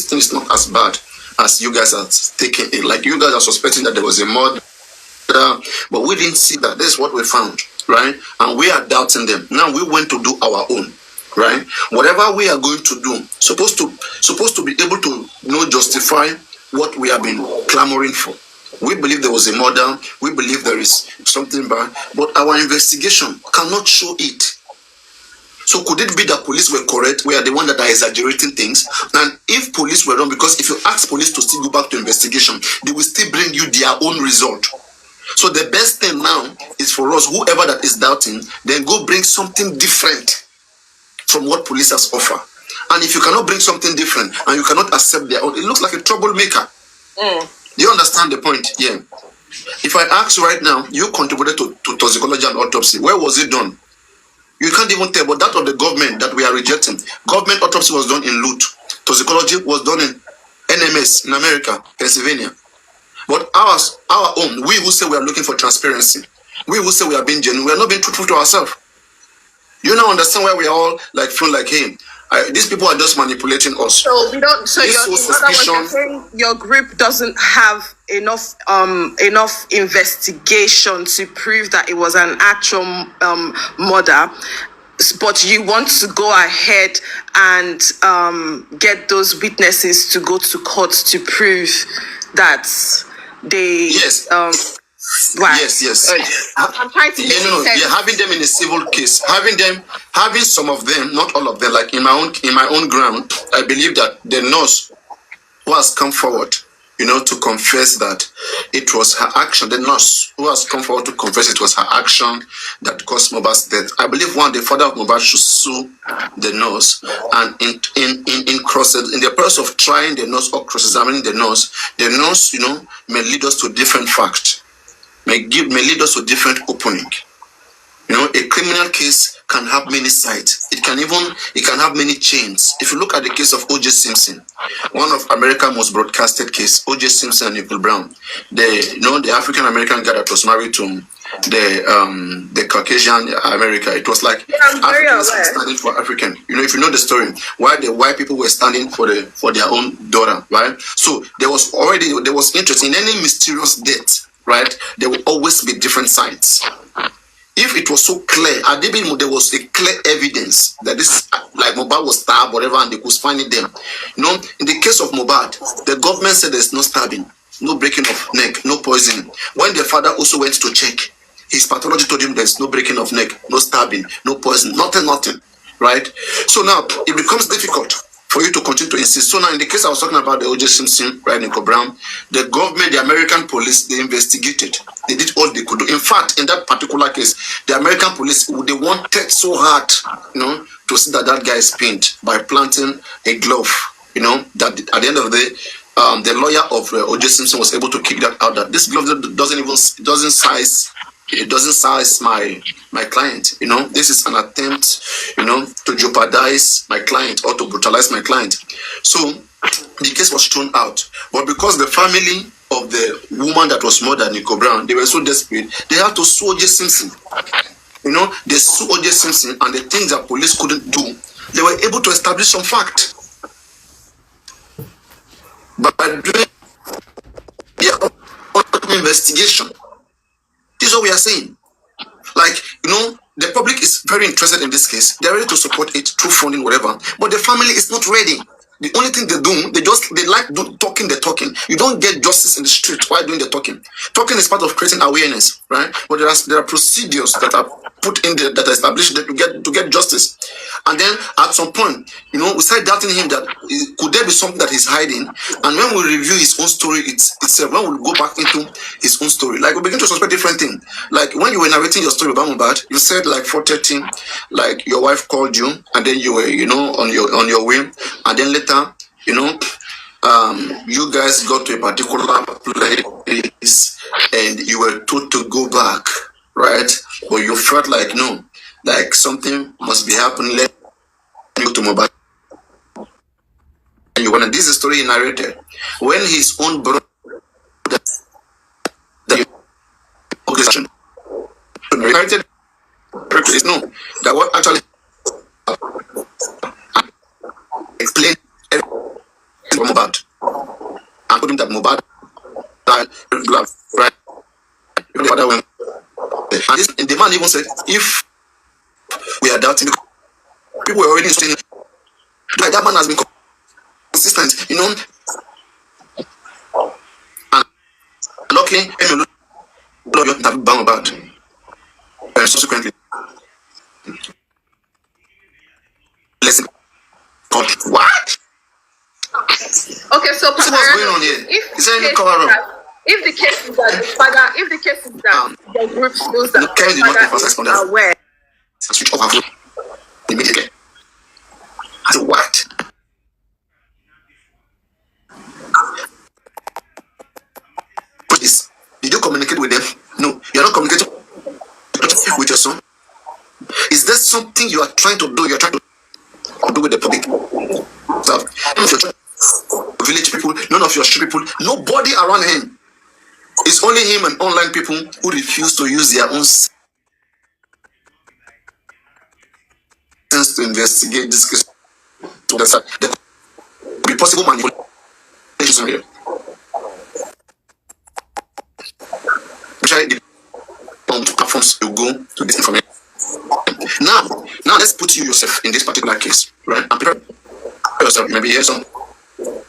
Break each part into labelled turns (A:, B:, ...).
A: thing is not as bad as you guys are taking it. Like you guys are suspecting that there was a murder, but we didn't see that. This is what we found, right? And we are doubting them. Now we went to do our own, right? Whatever we are going to do, supposed to be able to justify what we have been clamoring for. We believe there was a murder. We believe there is something bad, but our investigation cannot show it. So could it be that police were correct? We are the one that are exaggerating things. And if police were wrong, because if you ask police to still go back to investigation, they will still bring you their own result. So the best thing now is for us, whoever that is doubting, then go bring something different from what police has offered. And if you cannot bring something different and you cannot accept their own, it looks like a troublemaker. Do you understand the point? Yeah. If I ask right now, you contributed to toxicology and autopsy. Where was it done? You can't even tell, but that of the government that we are rejecting. Government autopsy was done in Lut. Toxicology was done in NMS in America, Pennsylvania. But our own, we who say we are looking for transparency, we who say we are being genuine, we are not being truthful to ourselves. You now understand why we are all like feeling like, hey, these people are just manipulating us.
B: So we don't. So you're saying your group doesn't have enough investigation to prove that it was an actual murder, but you want to go ahead and get those witnesses to go to court to prove that they.
A: Yes.
B: Right.
A: Yes.
B: I'm trying to.
A: Yeah, having them in a civil case, having some of them, not all of them. Like in my own ground, I believe that the nurse who has come forward, to confess that it was her action. The nurse who has come forward to confess it was her action that caused Mohbad's death. I believe the father of Mohbad should sue the nurse, and in the process of trying the nurse or cross-examining the nurse, may lead us to different facts. May lead us to different opening. A criminal case can have many sides. It can have many chains. If you look at the case of O.J. Simpson, one of America's most broadcasted case, O.J. Simpson and Nicole Brown, the African American guy that was married to the Caucasian America. It was like Africans standing for African. If you know the story, why the white people were standing for their own daughter, right? So there was interest in any mysterious death. Right, there will always be different sides. If it was so clear, there was a clear evidence that this, like Mohbad was stabbed, whatever, and they could find it them. In the case of Mohbad, the government said there's no stabbing, no breaking of neck, no poisoning. When the father also went to check, his pathology told him there's no breaking of neck, no stabbing, no poison, nothing. Right? So now it becomes difficult for you to continue to insist. So now in the case I was talking about the O.J. Simpson, right, Nicole Brown, the government, the American police, they investigated. They did all they could do. In fact, in that particular case, the American police, they wanted so hard, to see that guy is pinned by planting a glove, that at the end of the day, the lawyer of O.J. Simpson was able to kick that out, that this glove doesn't size my client. This is an attempt, to jeopardize my client or to brutalize my client. So the case was thrown out. But because the family of the woman that was murdered, Nicole Brown, they were so desperate, they had to sue O.J. Simpson. They sued O.J. Simpson, and the things that police couldn't do, they were able to establish some fact. But by doing their own investigation, this is what we are saying. Like, the public is very interested in this case. They're ready to support it through funding, whatever. But the family is not ready. The only thing they do, they like talking the talking. You don't get justice in the street while doing the talking. Talking is part of creating awareness, right? But there are procedures that are put in there, that are established to get justice. And then at some point, we start doubting him that could there be something that he's hiding? And when we review his own story itself, when we go back into his own story, like we begin to suspect different things. Like when you were narrating your story about Mohbad, you said like 4:30, like your wife called you, and then you were, on your way, and then later, you guys got to a particular place and you were told to go back, right? But you felt like, no, like something must be happening. Let me go to Mohbad. And this is the story he narrated. When his own brother, narrated, no, that what actually explained Mohbad. told him that Mohbad died, right? The father went, and the man even said, if we are doubting, people were already saying, like that man has been consistent, and luckily, Mohbad, and subsequently, lesson called what?
B: Okay, so
A: what's going on here? Is there any cover up?
B: If the case is that the father, if the case is that the group knows that
A: Ken did not emphasize on that.
B: Aware.
A: Switch off her phone immediately. I said, what? What is? Did you communicate with them? No, you're not communicating with your son. Is there something you are trying to do? You're trying to do with the public. So, none of your village people, none of your street people, nobody around him. It's only him and online people who refuse to use their own sense to investigate this case. There could be possible manipulation here. Especially on platforms you go to this information. Now let's put you yourself in this particular case, right? And prepare yourself. Maybe hear some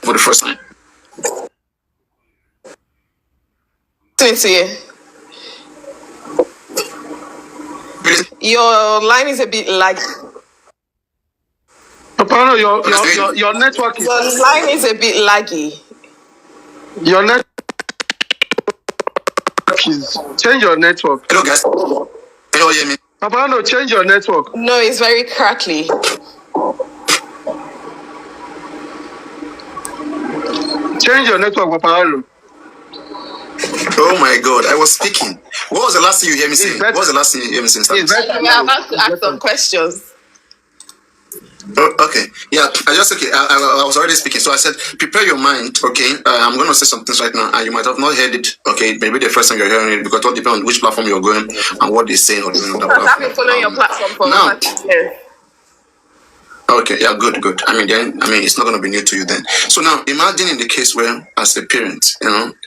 A: for the first time.
B: Your line is a bit laggy.
C: Papa, your network is...
B: Your line is a bit laggy.
C: Your network is... Change your network.
A: Hello, guys. Can you hear me?
C: Papa, no, change your network.
B: No, it's very crackly.
C: Change your network, Papa.
A: Oh my God, I was speaking. What was the last thing you hear me saying? What was the last thing you hear me saying?
B: We are about to ask some questions.
A: Oh, okay. Yeah, I was already speaking. So I said, prepare your mind, okay? I'm going to say some things right now, and you might have not heard it, okay? Maybe the first time you're hearing it, because it all depends on which platform you're going and what they're saying or doing on that platform.
B: I've been following your platform for
A: now.
B: years.
A: Okay, yeah, good. I mean, it's not going to be new to you then. So now, imagine in the case where, as a parent,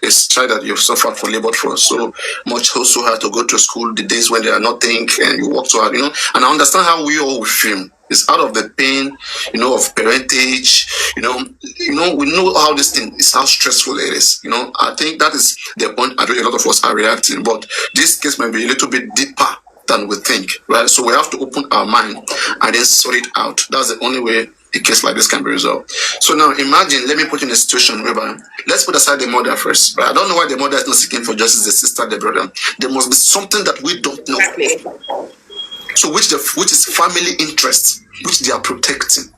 A: it's child that you've suffered for, labored for so much, so hard to go to school, the days when they are nothing, and you work so hard, and I understand how we all feel. It's out of the pain, of parentage, we know how this thing is, how stressful it is, I think that is the point at which a lot of us are reacting, but this case might be a little bit deeper than we think, right? So we have to open our mind and then sort it out. That's the only way a case like this can be resolved. So now imagine, let me put you in a situation whereby, let's put aside the mother first, right? I don't know why the mother is not seeking for justice, the sister, the brother. There must be something that we don't know.
B: Exactly.
A: So which is family interest, which they are protecting,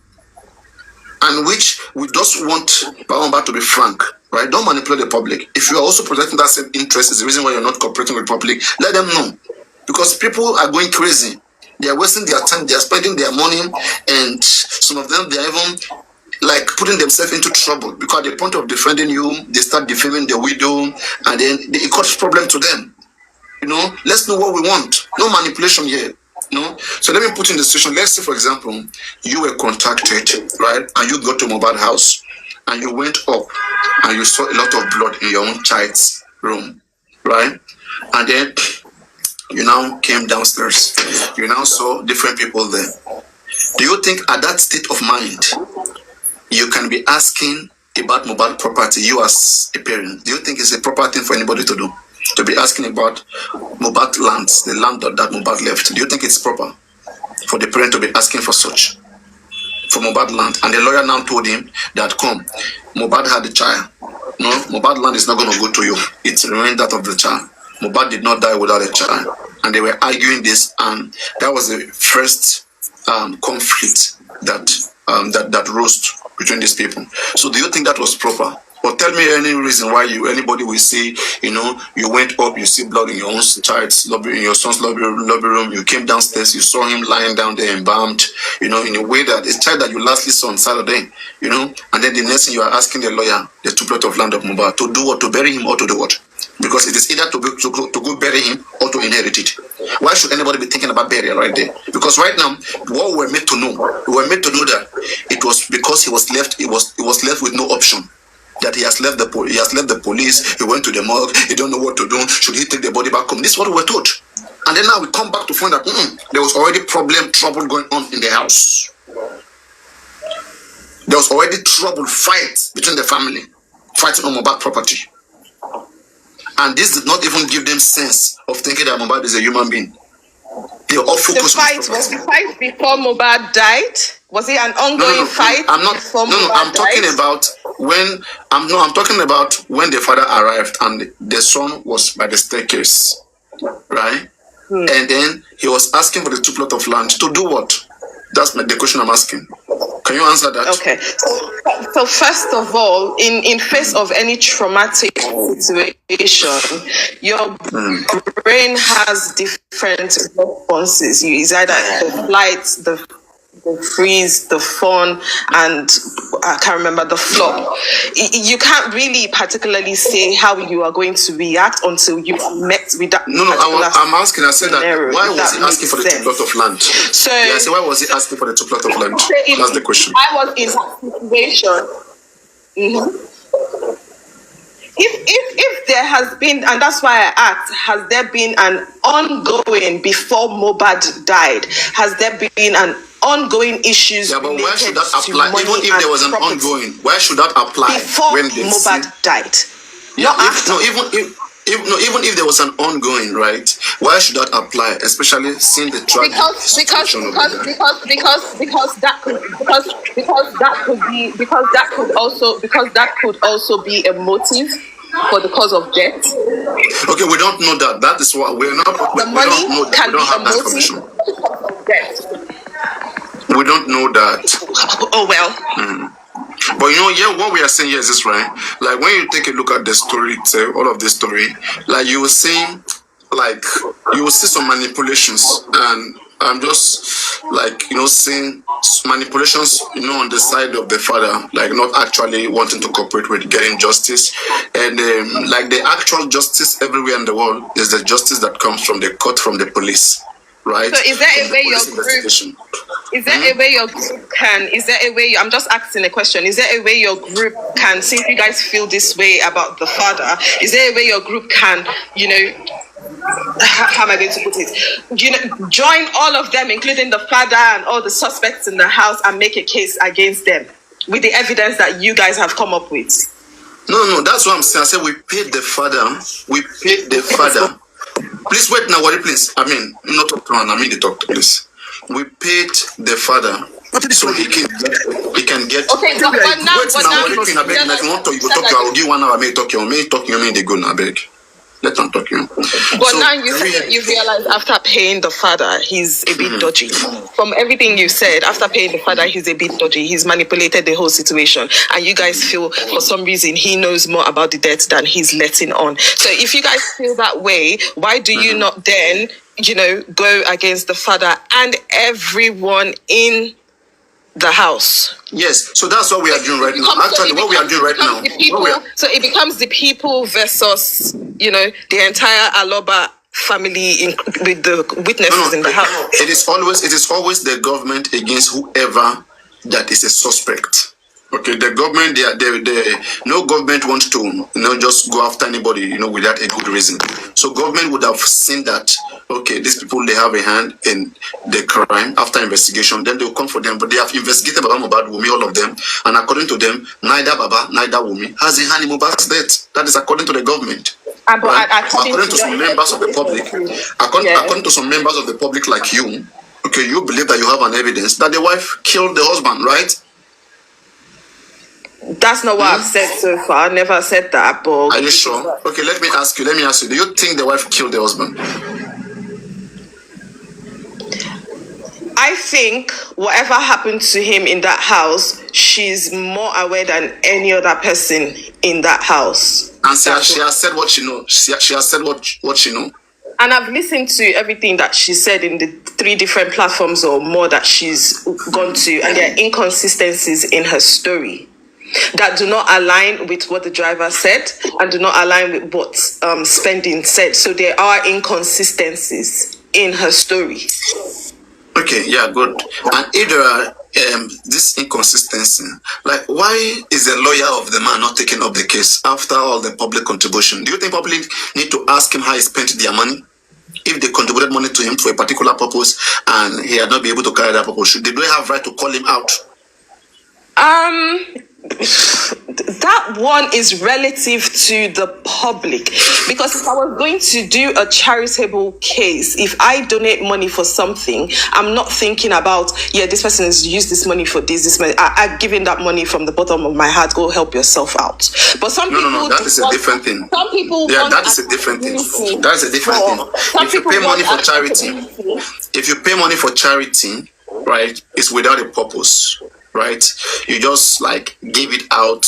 A: and which we just want Mohbad to be frank, right? Don't manipulate the public. If you are also protecting that same interest, is the reason why you're not cooperating with the public. Let them know, because people are going crazy. They are wasting their time. They are spending their money, and some of them, they are even like putting themselves into trouble, because at the point of defending you, they start defaming the widow, and then it causes problem to them. Let's know what we want. No manipulation here. So let me put in the situation. Let's say, for example, you were contacted, right, and you go to Mohbad house, and you went up, and you saw a lot of blood in your own child's room, right, and then you now came downstairs. You now saw different people there. Do you think at that state of mind, you can be asking about Mohbad property, you as a parent? Do you think it's a proper thing for anybody to do? To be asking about Mohbad lands, the land that Mohbad left. Do you think it's proper for the parent to be asking for such? For Mohbad land? And the lawyer now told him that, come, Mohbad had a child. No, Mohbad land is not going to go to you. It remained that of the child. Mohbad did not die without a child. And they were arguing this, and that was the first conflict that rose between these people. So do you think that was proper? Or tell me any reason why anybody will say, you went up, you see blood in your own child's lobby, in your son's lobby room, you came downstairs, you saw him lying down there embalmed, in a way that it's child that you lastly saw on Saturday, and then the next thing you are asking the lawyer, the 2 plots of land of Mohbad, to do what? To bury him or to do what? Because it is either to go bury him or to inherit it. Why should anybody be thinking about burial right there? Because right now, what we were made to know that it was because he was left with no option. that he has left the police, he went to the morgue, he don't know what to do, should he take the body back home? This is what we were told. And then now we come back to find that there was already trouble going on in the house. There was already fight between the family, fighting on Mohbad property. And this did not even give them sense of thinking that Mohbad is a human being. They all focused on
B: was the fight before Mohbad died? Was it an ongoing fight? I'm
A: talking about when the father arrived and the son was by the staircase, right? And then he was asking for the 2 plots of land to do what? That's the question I'm asking. Can you answer that?
B: Okay. So first of all, in face of any traumatic situation, your brain has different responses. It's either the flight, the freeze, the fawn, and I can't remember the flop. You can't really particularly say how you are going to react until you are met with that.
A: No, I'm asking. I said that. Why was he asking for the 2 plots of land?
B: So
A: yeah, I said, why was he asking for the 2 plots of land? That's the question.
B: I was in that situation. If there has been, and that's why I asked, has there been an ongoing before Mohbad died? Has there been an ongoing issues?
A: Yeah, but why should that apply? Even if there was an ongoing, why should that apply
B: before
A: when
B: Mohbad died?
A: Yeah, even if there was an ongoing, right? Why should that apply? Especially seeing the tragic situation of the
B: that could also be a motive for the cause of death.
A: Okay, we don't know that. That is what we're not.
B: The money can be a motive.
A: We don't know that.
B: Oh well.
A: But what we are saying here is this, right? Like when you take a look at the story, all of this story, like you will see some manipulations, and I'm just seeing manipulations, on the side of the father, like not actually wanting to cooperate with getting justice, and like the actual justice everywhere in the world is the justice that comes from the court, from the police. Right.
B: So is there a way your group I'm just asking a question. Is there a way your group can, since you guys feel this way about the father, is there a way your group can, how am I going to put it? Join all of them, including the father and all the suspects in the house, and make a case against them with the evidence that you guys have come up with?
A: No, that's what I'm saying. I said we paid the father. Please wait now, worry, please. I mean, not talk to one. I mean, the talk, please. We paid the father so he can get.
B: Okay, but now,
A: wait now, worry, please. I beg. If you want to, you go talk. I will give 1 hour. May talk. You may talk. You may they go now. I beg. Let them talk. You.
B: But so, now you realize after paying the father, he's a bit dodgy. From everything you said, after paying the father, he's a bit dodgy. He's manipulated the whole situation, and you guys feel for some reason he knows more about the death than he's letting on. So if you guys feel that way, why do you not then, go against the father and everyone in the house?
A: Yes, so that's what we are doing right now. Actually, what we are doing right now.
B: So it becomes the people versus, the entire Aloba family with the witnesses in the house.
A: It is always the government against whoever that is a suspect. Okay, the government, no government wants to, just go after anybody, without a good reason. So government would have seen that, okay, these people, they have a hand in the crime after investigation, then they will come for them. But they have investigated Mohbad, Wumi, all of them. And according to them, neither Baba, neither Wumi has a hand in Mohbad's death. That is according to the government. Right? According to some members of the public, according to some members of the public like you, okay, you believe that you have an evidence that the wife killed the husband, right?
B: That's not what I've said so far. I never said that. But
A: are you sure? Okay, let me ask you. Do you think the wife killed the husband?
B: I think whatever happened to him in that house, she's more aware than any other person in that house.
A: And she has said what she knows. She has said what she knows.
B: And I've listened to everything that she said in the 3 different platforms or more that she's gone to, and there are inconsistencies in her story that do not align with what the driver said and do not align with what Spending said. So there are inconsistencies in her story.
A: Okay, yeah, good. And this inconsistency. Like, why is the lawyer of the man not taking up the case after all the public contribution? Do you think public need to ask him how he spent their money? If they contributed money to him for a particular purpose and he had not been able to carry that purpose, do they have right to call him out?
B: That one is relative to the public, because if I was going to do a charitable case, if I donate money for something, I'm not thinking about, this person has used this money for this money. I've given that money from the bottom of my heart. Go help yourself out. But some people,
A: no, that is a different thing.
B: Some people,
A: that is a different thing. That is a different thing. If you pay money for charity, right, it's without a purpose. Right, you just like give it out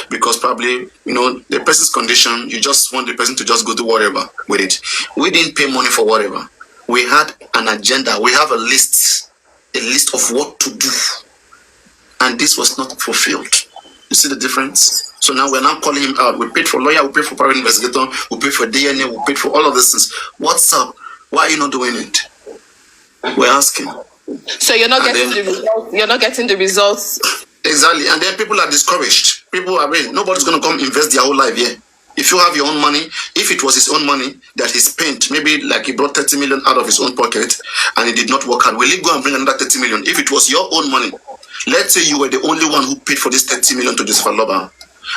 A: because probably the person's condition. You just want the person to just go do whatever with it. We didn't pay money for whatever. We had an agenda. We have a list of what to do, and this was not fulfilled. You see the difference? So now we're now calling him out. We paid for lawyer. We paid for private investigator. We paid for DNA. We paid for all of these things. What's up? Why are you not doing it? We're asking.
B: So you're not getting the results. You're not getting the results.
A: Exactly, and then people are discouraged. Nobody's going to come invest their whole life here. If you have your own money, if it was his own money that he spent, maybe like he brought 30 million out of his own pocket and it did not work out, will he go and bring another 30 million? If it was your own money, let's say you were the only one who paid for this 30 million to this Faloba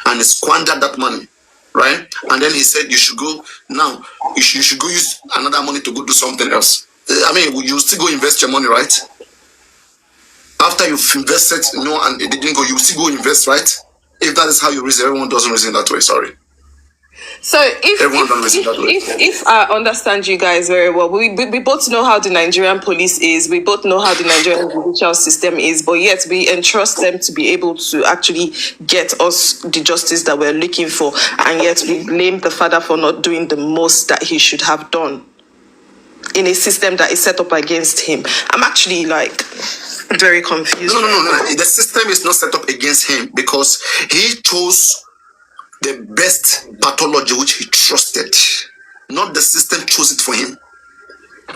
A: and squandered that money, right? And then he said you should go now. You should go use another money to go do something else. I mean, you still go invest your money, right? After you've invested, and it didn't go, you still go invest, right? If that is how you reason, everyone doesn't reason that way. Sorry.
B: So if I understand you guys very well, we both know how the Nigerian police is. We both know how the Nigerian judicial system is, but yet we entrust them to be able to actually get us the justice that we're looking for, and yet we blame the father for not doing the most that he should have done in a system that is set up against him. I'm actually very confused.
A: No. The system is not set up against him because he chose the best pathology which he trusted. Not the system chose it for him.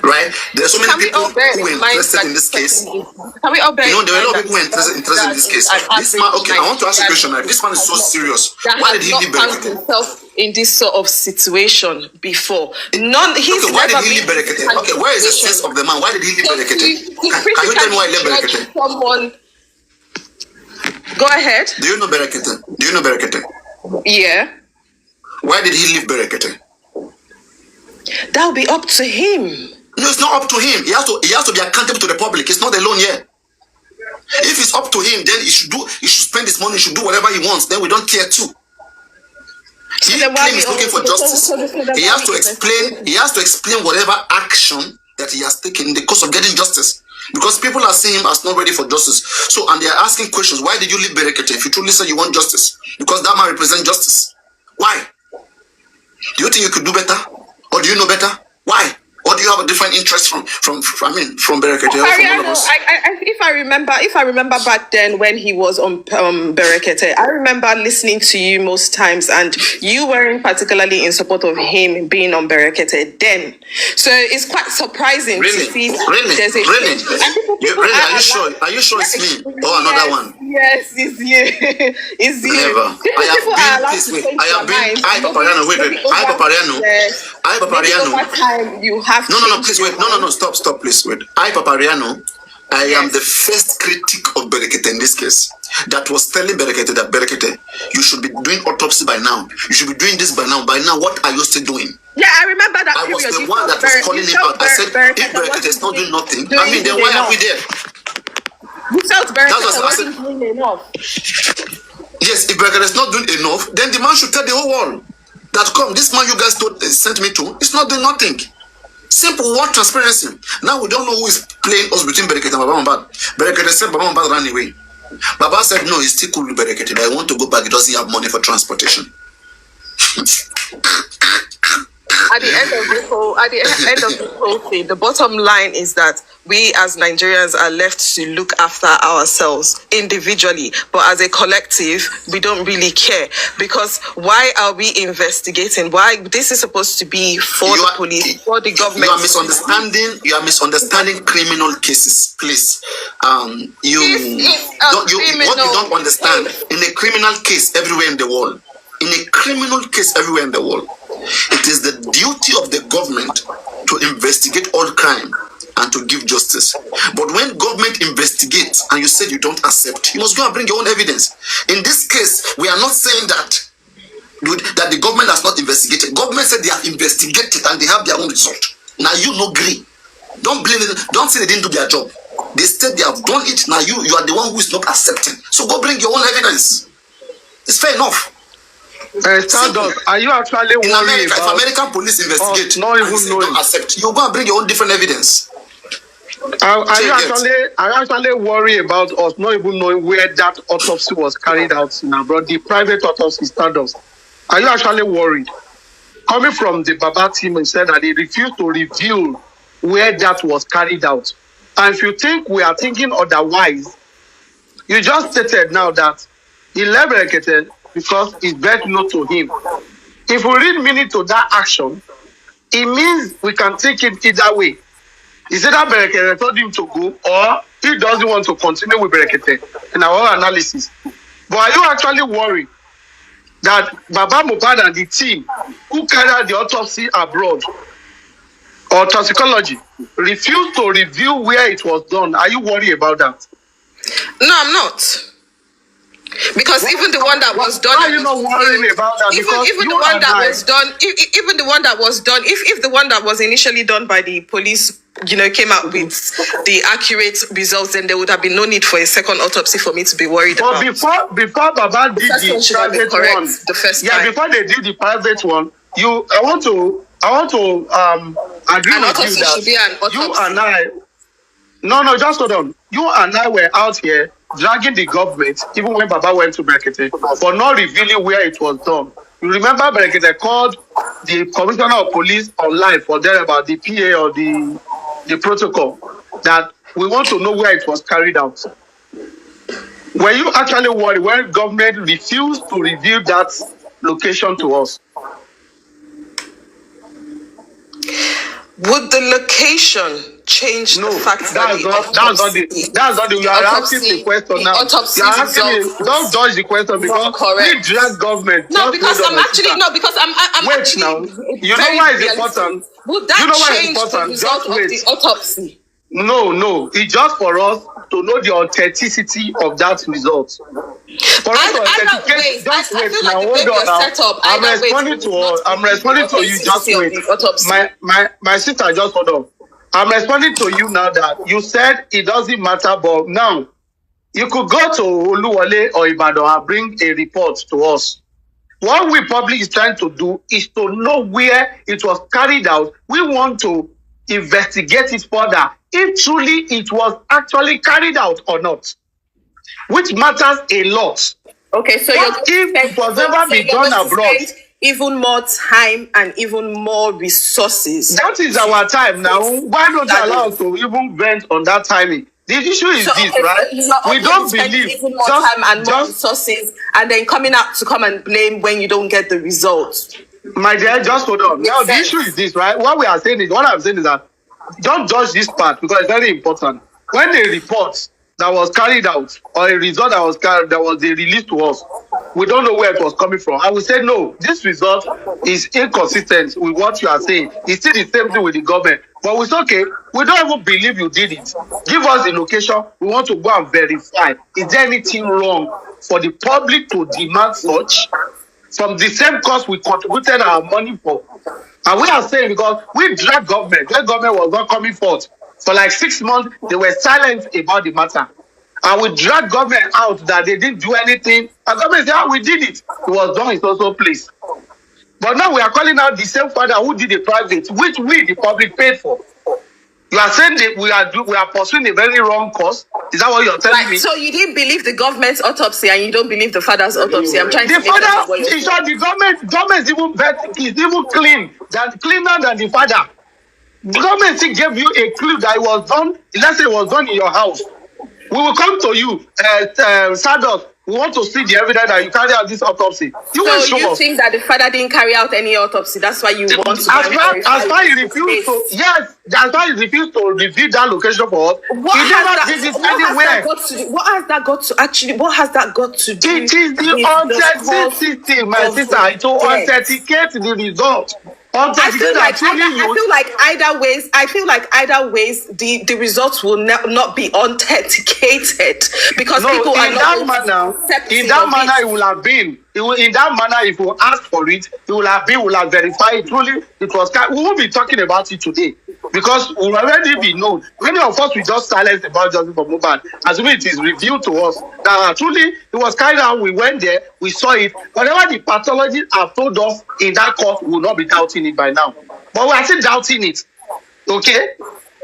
A: Right? There are so many people who were interested in this case.
B: Can we all bear
A: there were a lot of people who were interested in this case. This man, okay, I want to ask a question. This man is so serious. Why did he leave Berekete?
B: Himself in this sort of situation before?
A: Why did he leave Berekete? Okay, where is the sense of the man? Why did he leave Berekete? Can you tell me why he left Berekete?
B: Go ahead.
A: Do you know Berekete?
B: Yeah.
A: Why did he leave Berekete?
B: That will be up to him.
A: No, it's not up to him. He has to be accountable to the public. It's not alone here. If it's up to him, then he should spend his money, he should do whatever he wants. Then we don't care too. He claims he's looking for justice. He has to explain whatever action that he has taken in the course of getting justice. Because people are seeing him as not ready for justice. So, and they are asking questions. Why did you leave Berekete if you truly say you want justice? Because that man represents justice. Why? Do you think you could do better? Or do you know better? Why? Or do you have a different interest from Berekete?
B: If I remember back then when he was on Berekete, I remember listening to you most times, and you weren't particularly in support of him being on Berekete then. So it's quite surprising to see there's a
A: really? Are you sure it's me or another one?
B: Yes, it's you. It's you.
A: Never. I have been. Hi, Papariano. Wait. Hi, Papariano. Hi, Papariano.
B: You have
A: No, please wait. No, stop, please wait. I, Papariano, I am the first critic of Berekete in this case. That was telling Berekete that Berekete, you should be doing autopsy by now. You should be doing this by now. By now, what are you still doing?
B: Yeah, I remember that.
A: I was the one that was calling him out. I said, if Berekete is not doing nothing, then why are we there?
B: You felt Berekete wasn't doing enough.
A: Yes, if Berekete is not doing enough, then the man should tell the whole world that this man you guys sent me to, is not doing nothing. Simple word transparency. Now we don't know who is playing us between Berekete and Baba Mohbad. Berekete said Baba Mohbad ran away. Baba said no, he's still cool with Berekete, but I want to go back. He doesn't have money for transportation.
B: At the end of the whole thing, the bottom line is that we as Nigerians are left to look after ourselves individually, but as a collective, we don't really care. Because why are we investigating? Why this is supposed to be for the police, for the government?
A: You are misunderstanding criminal cases, please. You don't understand. In a criminal case everywhere in the world, it is the duty of the government to investigate all crime and to give justice. But when government investigates and you said you don't accept, you must go and bring your own evidence. In this case, we are not saying that the government has not investigated. Government said they have investigated and they have their own result. Now you no agree. Don't blame them. Don't say they didn't do their job. They said they have done it. Now you are the one who is not accepting. So go bring your own evidence. It's fair enough.
C: Stardust, are you actually worried
A: America, if American police investigate and don't accept, you go and bring your own different evidence.
C: Are you actually worried about us not even knowing where that autopsy was carried out in abroad, the private autopsy? Stardust, are you actually worried? Coming from the Baba team, and said that they refused to reveal where that was carried out. And if you think we are thinking otherwise, you just stated now that he left because it's best not to him. If we read meaning to that action, it means we can take it either way. Is either Berekete told him to go, or he doesn't want to continue with Berekete in our analysis. But are you actually worried that Baba Mohbad and the team who carried out the autopsy abroad or toxicology refused to reveal where it was done? Are you worried about that?
B: No, I'm not. Because even the one that was done,
C: why are you not worrying about that?
B: Even the one that was done, even the one that was done, if the one that was initially done by the police, came out with the accurate results, then there would have been no need for a second autopsy for me to be worried about.
C: But before Baba did the private one, before they did the private one, I want to agree with you that you and I. No, just hold on. You and I were out here dragging the government, even when Baba went to Berekete, for not revealing where it was done. You remember Berekete called the commissioner of police online for there about the PA or the protocol that we want to know where it was carried out. Were you actually worried when government refused to reveal that location to us?
B: Would the location change the fact that
C: that's not the you are asking the question now. You are asking me, don't dodge the question because we drag government.
B: No, because I'm
C: wait now. You know why it's important?
B: Would that change the result of the autopsy?
C: No. It's just for us to know the authenticity of that result. For us to authenticate, just wait now. Hold on now. I'm responding to you. Just wait. My sister, just hold on. I'm responding to you now that you said it doesn't matter, but now you could go to Oluwole or Ibadan and bring a report to us. What we public is trying to do is to know where it was carried out. We want to investigate it further, if truly it was actually carried out or not, which matters a lot.
B: Okay, so
C: if it was ever been done abroad,
B: even more time and even more resources.
C: That is our time now. Why don't you allow us to even vent on that timing? The issue is right? We don't believe
B: even more time and more resources, and then coming out to come and blame when you don't get the results.
C: My dear, just hold on. Now the issue is this, right? What I'm saying is that don't judge this part because it's very important. When the report that was carried out or a result that was released to us, we don't know where it was coming from. I will say no, this result is inconsistent with what you are saying. It's still the same thing with the government. But it's okay. We don't even believe you did it. Give us the location. We want to go and verify. Is there anything wrong for the public to demand such from the same cause we contributed our money for? And we are saying because we dragged government. When government was not coming forth for like 6 months, they were silent about the matter. And we dragged government out that they didn't do anything. And government said, we did it. It was done in social place. But now we are calling out the same father who did the private, which we, the public, paid for. You are saying that we are pursuing a very wrong cause. Is that what you're telling me?
B: So you didn't believe the government's autopsy and you don't believe the father's autopsy. I'm trying to make sense of what you're saying.
C: The government is even cleaner than the father. The government still gave you a clue that it was done. Let's say it was done in your house. We will come to you, Sados. We want to see the evidence that you carry out this autopsy. You will show us.
B: Think that the father didn't carry out any autopsy? That's why you want to.
C: As far he refused to, yes, as far he refused to reveal that location for us, he never did this anywhere.
B: What has that got to actually? What has that got to do?
C: It is the authenticity, my sister, to authenticate the result.
B: I feel like either ways the results will not be authenticated because people are not
C: in that manner it will have been. In that manner, if we ask for it, it will have verified truly it was. We won't be talking about it today because we will already be known. Many of us we just silence about justice for Mohbad, assuming it is revealed to us that truly it was carried out. We went there, we saw it. Whatever the pathologists have told us in that court, we will not be doubting it by now. But we are still doubting it. Okay,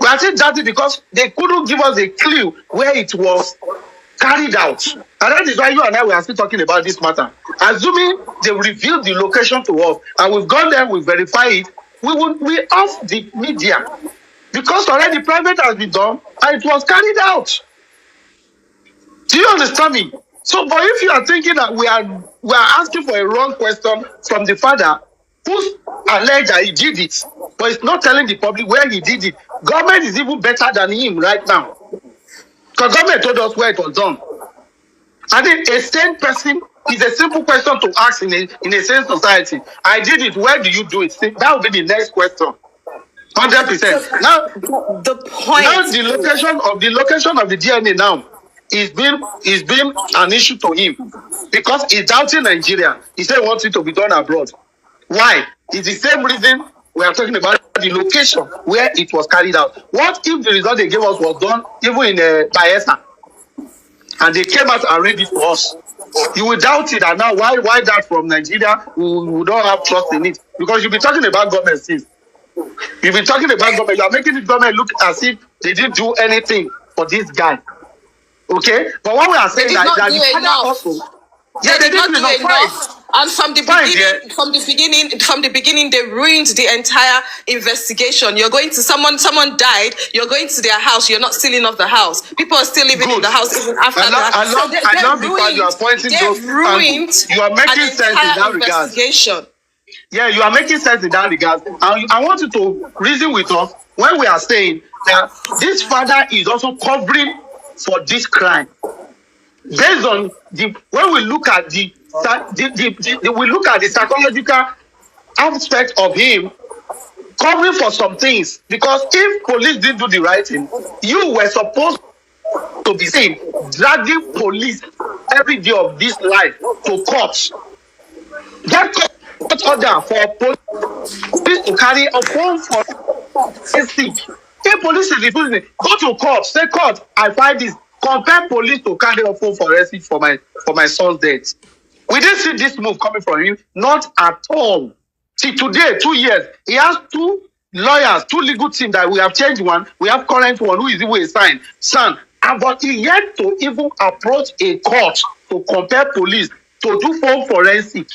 C: we are still doubting because they couldn't give us a clue where it was carried out. And that is why you and I are still talking about this matter. Assuming they revealed the location to us and we've gone there, we verify it, we off the media. Because already private has been done and it was carried out. Do you understand me? So, but if you are thinking that we are asking for a wrong question from the father who's alleged that he did it, but it's not telling the public where he did it. Government is even better than him right now. Because government told us where it was done. I think a sane person is a simple question to ask in a sane society. I did it. Where do you do it? That would be the next question. 100%. Now
B: the point.
C: Now the location of the DNA now is being an issue to him because he's doubting Nigeria. He said he wants it to be done abroad. Why? It's the same reason we are talking about the location where it was carried out. What if the result they gave us was done even in Bayelsa? And they came out and read it for us. You will doubt it. And now why that from Nigeria? We don't have trust in it. Because you've been talking about government since. You've been talking about government. You are making the government look as if they didn't do anything for this guy. Okay? But what we are saying that the father also.
B: Yeah, they didn't do enough. And from the beginning, they ruined the entire investigation. You're going to someone died. You're going to their house. You're not stealing off the house. People are still living in the house even after that.
C: I love because you are pointing those. You are making sense in that regard. Yeah, you are making sense in that regard. I want you to reason with us when we are saying that this father is also covering for this crime. Based on when we look at we look at the psychological aspect of him covering for some things, because if police didn't do the right thing, you were supposed to be seen dragging police every day of this life to court. That court order for police to carry a phone for safety. If police is refusing, go to court. Say, court, I find this. Compare police to carry a phone forensic for my son's death. We didn't see this move coming from him, not at all. See, today, 2 years, he has 2 lawyers, 2 legal teams that we have changed one. We have current one who is even a son. But he yet to even approach a court to compare police to do phone forensic.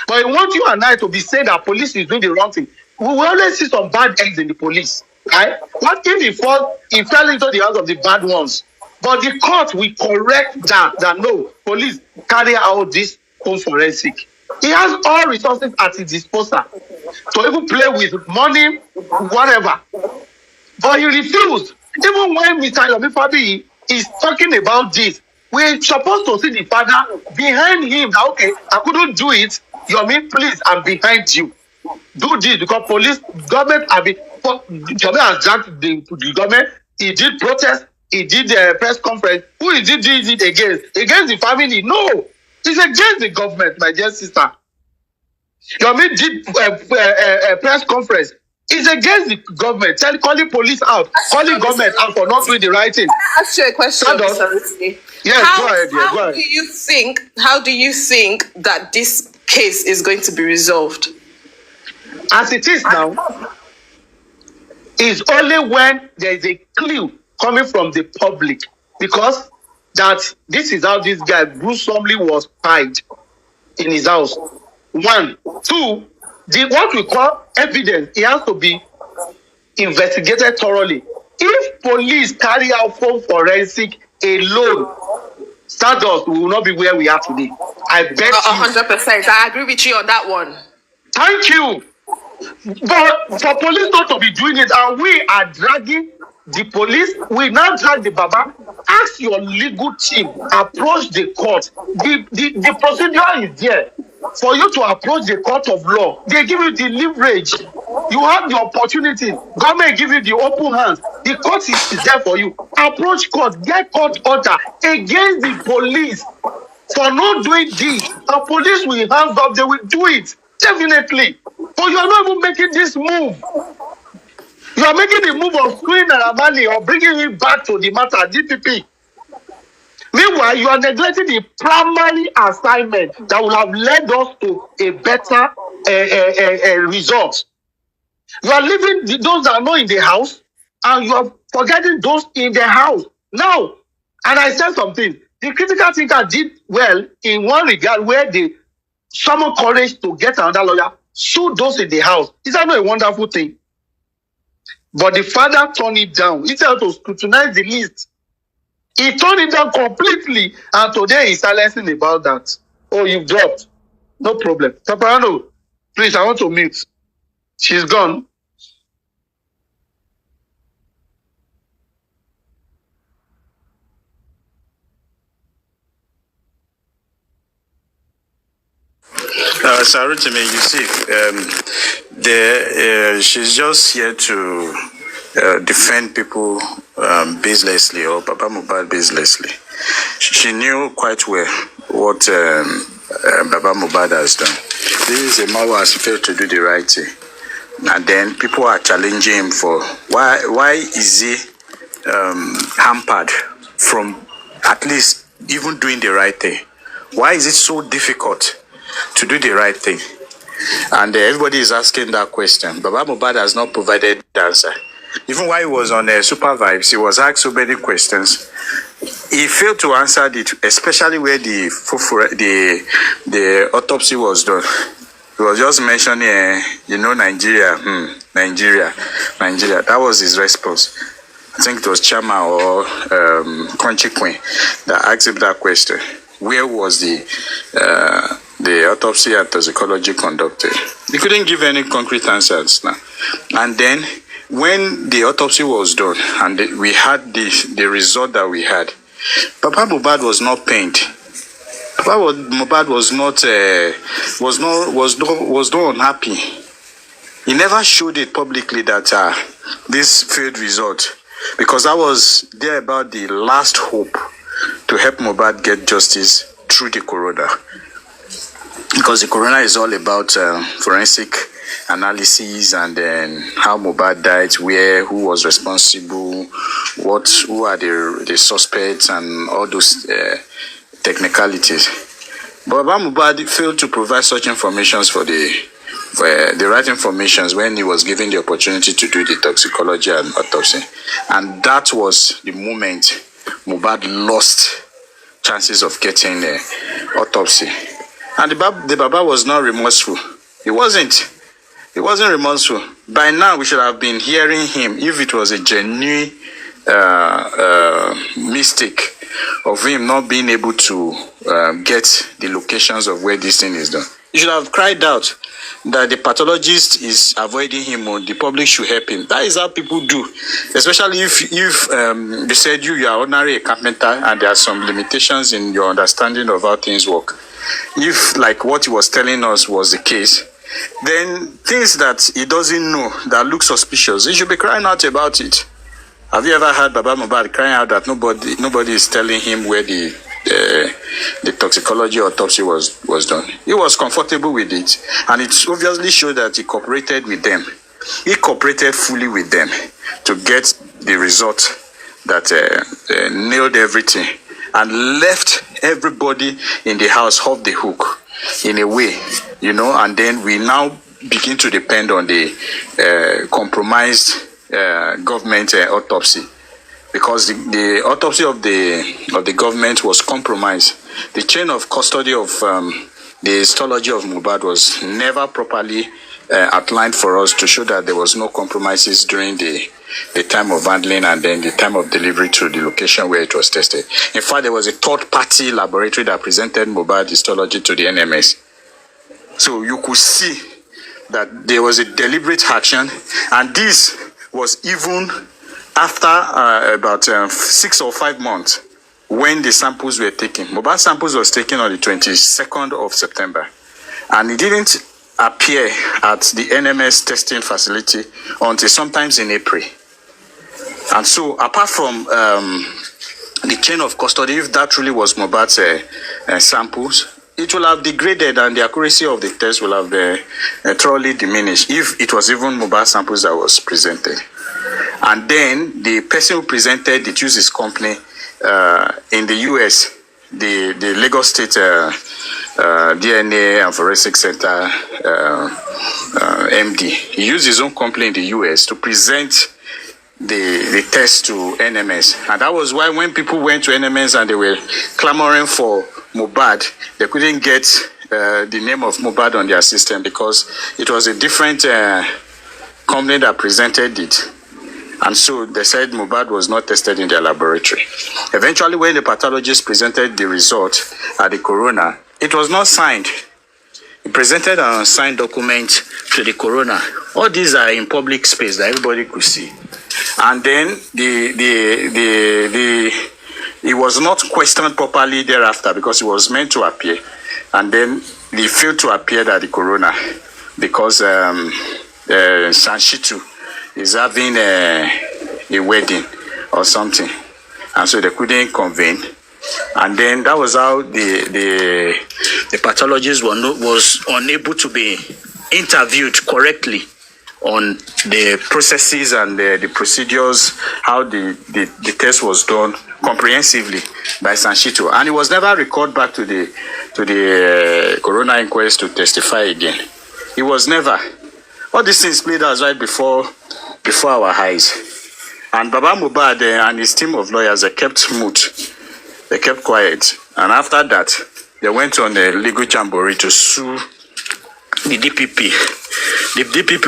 C: But he wants you and I to be saying that police is doing the wrong thing. We will always see some bad eggs in the police. Right? What if he fell into the hands of the bad ones? But the court will correct that no, police carry out this home forensic. He has all resources at his disposal to even play with money, whatever. But he refused. Even when Mr. Yomi Fabi is talking about this, we're supposed to see the father behind him. That, okay, I couldn't do it. Yomi, please, I'm behind you. Do this because government has dragged the government. He did protest. He did a press conference. Who is it did it against? Against the family? No. It's against the government, my dear sister. Yomi did a press conference. It's against the government. Calling police out. Calling government out for not doing the right thing.
B: Can I ask you a question?
C: Yes, go ahead. Go ahead.
B: How do you think that this case is going to be resolved?
C: As it is now, is only when there is a clue coming from the public, because that this is how this guy gruesomely was tied in his house. 1, 2, what we call evidence, it investigated thoroughly. If police carry out phone forensic alone, Stardust will not be where we are today. I bet you.
B: 100%. I agree with you on that one.
C: Thank you. But for police not to be doing it, and we are dragging the police, we now drag the Baba. Ask your legal team, approach the court. The procedure is there for you to approach the court of law. They give you the leverage. You have the opportunity. Government give you the open hands. The court is there for you. Approach court, get court order against the police for not doing this. The police will hands up, they will do it. Definitely. But you are not even making this move. You are making the move of screwing Naramali or bringing him back to the matter, DPP. Meanwhile, you are neglecting the primary assignment that will have led us to a better result. You are leaving those that are not in the house, and you are forgetting those in the house. Now, and I said something. The critical thinker did well in one regard where they summoned courage to get another lawyer, sue those in the house. Is that not a wonderful thing? But the father turned it down. Instead to scrutinize the list, he turned it down completely. And today he's silencing about that. Oh, you've dropped. No problem. Taparano, please, I want to meet. She's gone.
D: Sarutimi, you see, she's just here to defend people baselessly, or Papa Mohbad baselessly. She knew quite well what Papa Mohbad has done. This is a man who has failed to do the right thing. And then people are challenging him for why is he hampered from at least even doing the right thing? Why is it so difficult to do the right thing? And everybody is asking that question. Baba Mohbad has not provided the answer. Even while he was on Super Vibes, he was asked so many questions. He failed to answer it, especially where the autopsy was done. He was just mentioning, Nigeria. Nigeria. That was his response. I think it was Chama or Crunchy Queen that asked him that question. Where was the autopsy and toxicology conducted? He couldn't give any concrete answers now. And then when the autopsy was done and we had the result that we had, Papa Mohbad was not pained. Papa Mohbad was not unhappy. He never showed it publicly that this failed result, because that was there about the last hope to help Mohbad get justice through the coroner. Because the coroner is all about forensic analysis and then how Mohbad died, who was responsible, who are the suspects, and all those technicalities. But Mohbad failed to provide such information for the right information when he was given the opportunity to do the toxicology and autopsy. And that was the moment Mohbad lost chances of getting autopsy. And the Baba was not remorseful. He wasn't remorseful. By now, we should have been hearing him if it was a genuine mistake of him not being able to get the locations of where this thing is done. You should have cried out that the pathologist is avoiding him, or the public should help him. That is how people do, especially if they said you are ordinary a carpenter and there are some limitations in your understanding of how things work. If, like what he was telling us was the case, then things that he doesn't know that look suspicious, he should be crying out about it. Have you ever heard Baba Mohbad crying out that nobody is telling him where the toxicology autopsy was done? He was comfortable with it, and it obviously showed that he cooperated with them. He cooperated fully with them to get the result that nailed everything and left everybody in the house off the hook in a way, and then we now begin to depend on the compromised government autopsy, because the autopsy of the government was compromised. The chain of custody of the histology of Mohbad was never properly outlined for us to show that there was no compromises during the time of handling and then the time of delivery to the location where it was tested. In fact, there was a third-party laboratory that presented Mohbad histology to the NMS. So you could see that there was a deliberate action, and this was even after about 6 or 5 months when the samples were taken. Mohbad samples was taken on the 22nd of September, and it didn't appear at the NMS testing facility until sometimes in April. And so, apart from the chain of custody, if that truly was Mohbad's samples, it will have degraded and the accuracy of the test will have thoroughly diminished if it was even Mohbad's samples that was presented. And then the person who presented it used his company in the US, the Lagos State DNA and Forensic Center MD. He used his own company in the US to present the test to NMS. And that was why when people went to NMS and they were clamoring for Mohbad, they couldn't get the name of Mohbad on their system because it was a different company that presented it. And so they said Mohbad was not tested in their laboratory. Eventually, when the pathologist presented the result at the coroner, it was not signed. He presented an unsigned document to the coroner. All these are in public space that everybody could see. And then it was not questioned properly thereafter because it was meant to appear. And then they failed to appear at the coroner because Sanshitu is having a wedding or something. And so they couldn't convene. And then that was how the pathologist was unable to be interviewed correctly on the processes and the procedures, how the test was done comprehensively by Sanshitu. And it was never recalled back to the coroner inquest to testify again. It was never. All these things played out right before our eyes. And Baba Mohbad and his team of lawyers, they kept mute. They kept quiet. And after that, they went on a legal jamboree to sue the DPP. The DPP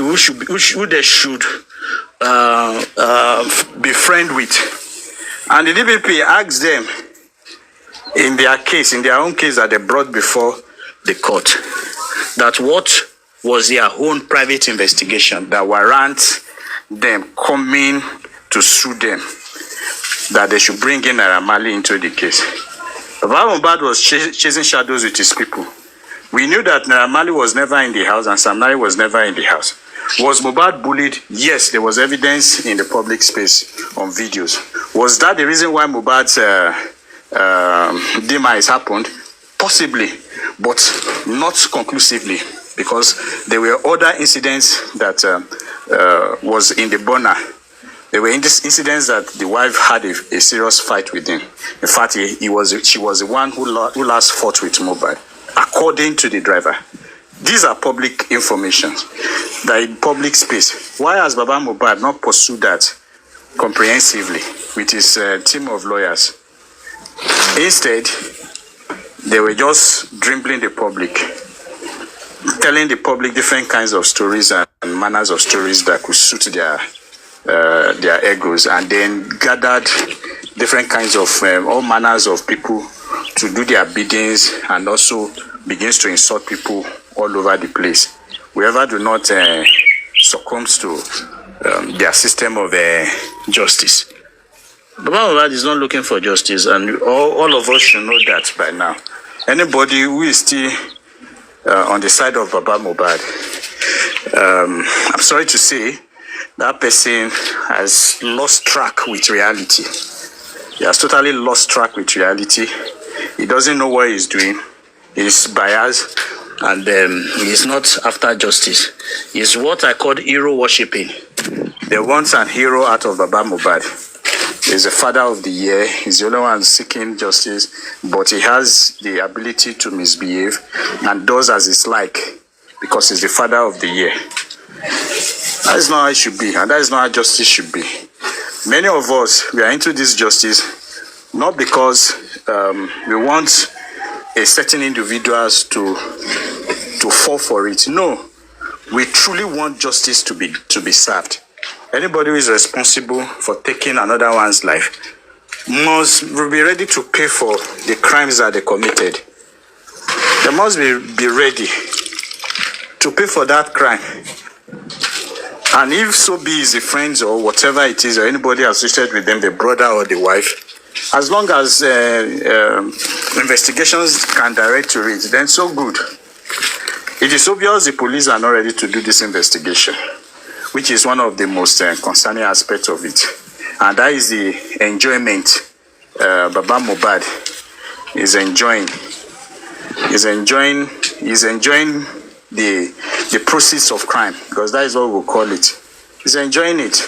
D: who they should be friend with. And the DPP asked them in their own case that they brought before the court, that what was their own private investigation that warrants them coming to sue them, that they should bring in Naira Marley into the case. Baba Mohbad was chasing shadows with his people. We knew that Naira Marley was never in the house and Sam Larry was never in the house. Was Mohbad bullied? Yes, there was evidence in the public space on videos. Was that the reason why Mohbad's demise happened? Possibly, but not conclusively, because there were other incidents that was in the burner. There were incidents that the wife had a serious fight with him. In fact, she was the one who last fought with Mohbad, according to the driver. These are public information. That in public space. Why has Baba Mohbad not pursued that comprehensively with his team of lawyers? Instead, they were just dribbling the public, telling the public different kinds of stories and manners of stories that could suit their egos, and then gathered different kinds of all manners of people to do their biddings, and also begins to insult people all over the place. Whoever do not succumbs to their system of justice. Baba Mohbad is not looking for justice, and all of us should know that by now. Anybody who is still on the side of Baba Mohbad, I'm sorry to say, that person has lost track with reality. He has totally lost track with reality. He doesn't know what he's doing. He's biased, and he's not after justice. He's what I call hero worshipping. They want an hero out of Baba Mohbad. He's the father of the year. He's the only one seeking justice, but he has the ability to misbehave and does as he's like because he's the father of the year. That is not how it should be, and that is not how justice should be. Many of us, we are into this justice not because we want a certain individuals to fall for it. No, we truly want justice to be served. Anybody who is responsible for taking another one's life must be ready to pay for the crimes that they committed. They must be ready to pay for that crime. And if so be is the friends or whatever it is, or anybody associated with them, the brother or the wife, as long as investigations can direct to it, then so good. It is obvious the police are not ready to do this investigation, which is one of the most concerning aspects of it. And that is the enjoyment Baba Mohbad is enjoying. He's enjoying the process of crime, because that is what we'll call it. He's enjoying it.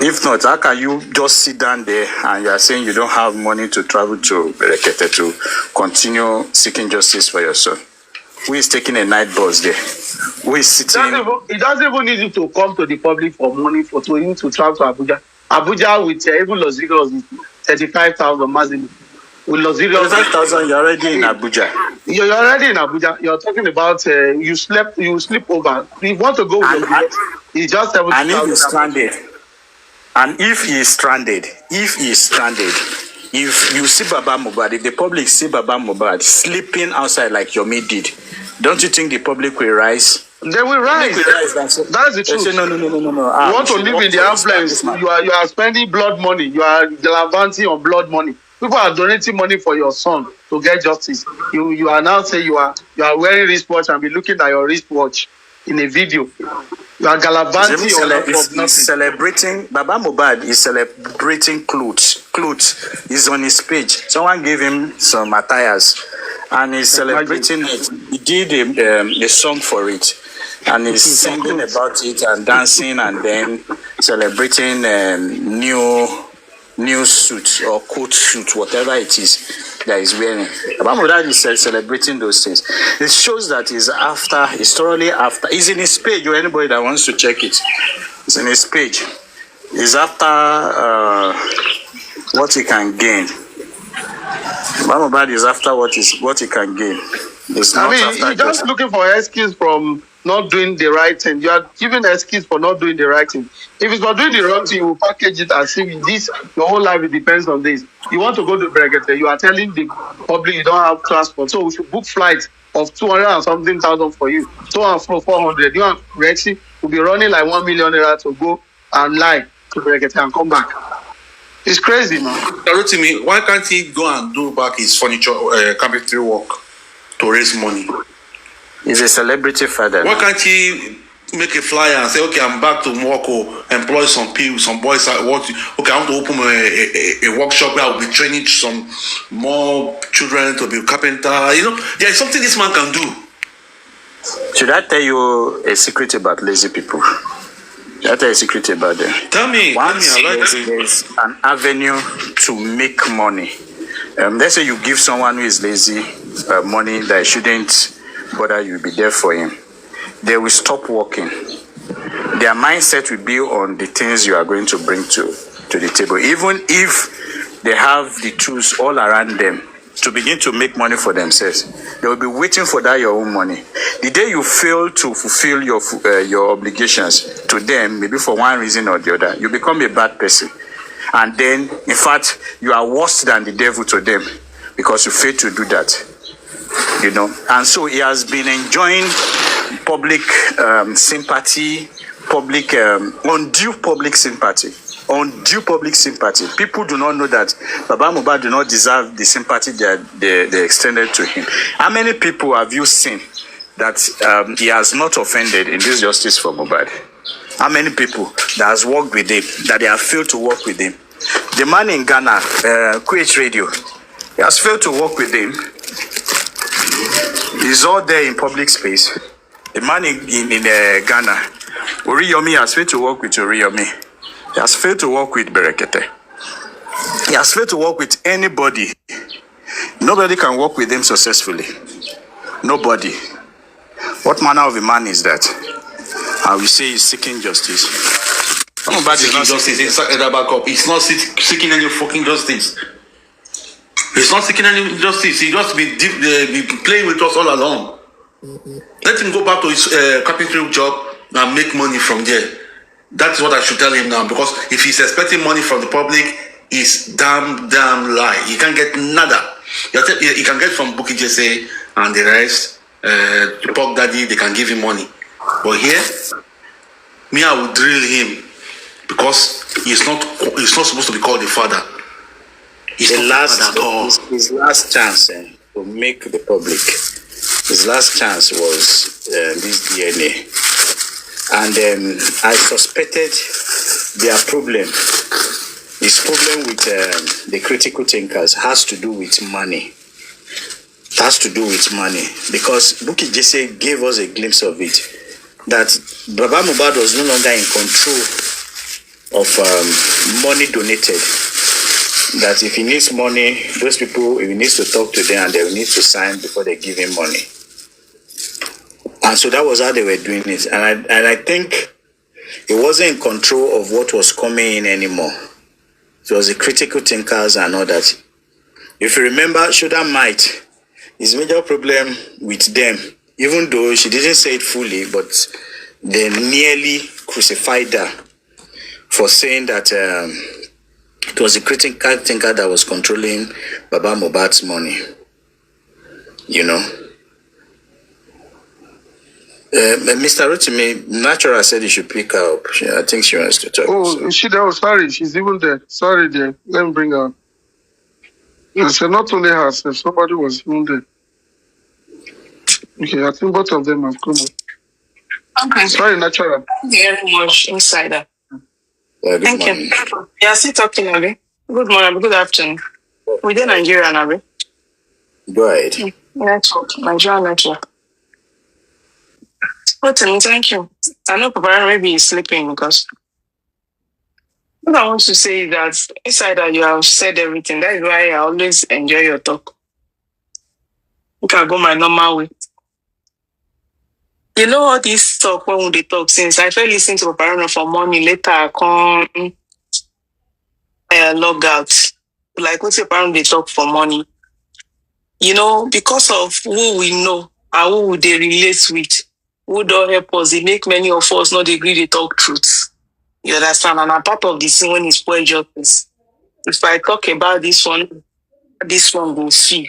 D: If not, how can you just sit down there and you are saying you don't have money to travel to Berekete to continue seeking justice for your son? Who is taking a night bus there? Who is sitting?
C: It doesn't even need you to come to the public for money for him to travel to Abuja. Abuja with even Los Angeles 35,000 maximum. With Los Angeles
D: 35,000, you're already in Abuja.
C: You're already in Abuja. You're talking about you sleep over. If you want to go with it's just 70,000.
D: And if he's stranded, if you see Baba Mohbad, if the public see Baba Mohbad sleeping outside like Yomi did, don't you think the public will rise?
C: They will rise. That's the truth.
D: Say, no.
C: You want to live in the affluence. You are spending blood money. You are gallivanting on blood money. People are donating money for your son to get justice. You are now saying you are wearing wristwatch and be looking at your wristwatch in a video. You are gallivanting
D: celebrating. Baba Mohbad is celebrating clothes. Clothes is on his page. Someone gave him some attires, and he's celebrating it. He did a song for it, and he's singing about it and dancing, and then celebrating new suit or coat suit, whatever it is that he's wearing. Baba Mohbad is celebrating those things. It shows that he's thoroughly after. He's in his page, or anybody that wants to check it. It's in his page. He's after what he can gain. Baba Mohbad is after what he can gain. He's
C: just looking for excuse from not doing the right thing. You are giving excuse for not doing the right thing. If it's for doing the wrong thing, you will package it as if this your whole life it depends on this. You want to go to Berekete, you are telling the public you don't have transport, so we should book flights of 200 and something thousand for you. 400. You and Rexy will be running like 1 million naira to go and lie to Berekete and come back. It's crazy, man.
E: Rotimi, why can't he go and do back his furniture carpentry work to raise money?
D: He's a celebrity father.
E: Why can't he make a flyer and say, okay, I'm back to work, or employ some people, some boys at work. Okay, I want to open a workshop where I'll be training some more children to be carpenter. You know, there's something this man can do.
D: Should I tell you a secret about lazy people? Should I tell you a secret about them?
E: Tell me.
D: There's an avenue to make money. Let's say you give someone who is lazy money that shouldn't bother you, be there for him. They will stop working. Their mindset will be on the things you are going to bring to the table. Even if they have the tools all around them to begin to make money for themselves, they will be waiting for that your own money. The day you fail to fulfill your obligations to them, maybe for one reason or the other, you become a bad person. And then, in fact, you are worse than the devil to them because you fail to do that. You know, and so he has been enjoying public sympathy, undue public sympathy. People do not know that Baba Mohbad do not deserve the sympathy they extended to him. How many people have you seen that he has not offended in this justice for Mohbad? How many people that has worked with him, that they have failed to work with him? The man in Ghana, QH Radio, he has failed to work with him. He's all there in public space. The man in Ghana, Oriyomi, has failed to work with Oriyomi. He has failed to work with Berekete. He has failed to work with anybody. Nobody can work with him successfully. Nobody. What manner of a man is that? I will say he's seeking justice.
E: He's not seeking any fucking justice. He's not seeking any justice. He just be playing with us all along. Let him go back to his carpentry job and make money from there. That's what I should tell him now, because if he's expecting money from the public, it's damn lie. He can't get nada. He can get from Bukky Jesse and the rest, the Pog Daddy, they can give him money. But here, me, I will drill him, because he's not supposed to be called the father. He's
D: The
E: not
D: last,
E: the father at all.
D: his last chance to make the public, his last chance was this DNA. And I suspected their problem, his problem with the critical thinkers has to do with money. It has to do with money, because Bukky Jesse gave us a glimpse of it, that Baba Mohbad was no longer in control of money donated. That if he needs money, those people, if he needs to talk to them, and they will need to sign before they give him money. And so that was how they were doing it. And I think he wasn't in control of what was coming in anymore. It was the critical thinkers and all that. If you remember, Shoda Might, his major problem with them, even though she didn't say it fully, but they nearly crucified her for saying that it was the critical thinker that was controlling Baba Mohbad's money. You know? Mr. Rotimi, Natural said you should pick her up. I think she wants to talk.
C: Oh, is she there? Oh, sorry, she's even there. Sorry, there. Let me bring her up. So not only herself, somebody was even there. Okay, I think both of them have come up.
B: Okay.
C: Sorry, Natural.
B: Thank you very much, Insider.
D: Good
B: Thank
D: morning.
B: you. Yeah, still talking, Abi. Good morning, good afternoon. We did Nigeria, Abi.
D: Go ahead.
B: Network, Nigerian network. Thank you. I know Papa maybe is sleeping, because what I want to say is that Insider, you have said everything. That is why I always enjoy your talk. You can go my normal way. You know all this talk when they talk, since I felt listening to Papa for morning, later I come log out. Like what's Papa they talk for money? You know, because of who we know and who they relate with, who don't help us, they make many of us not agree they talk truth. You understand? And a part of the scene when it's poor justice. If I talk about this one will see.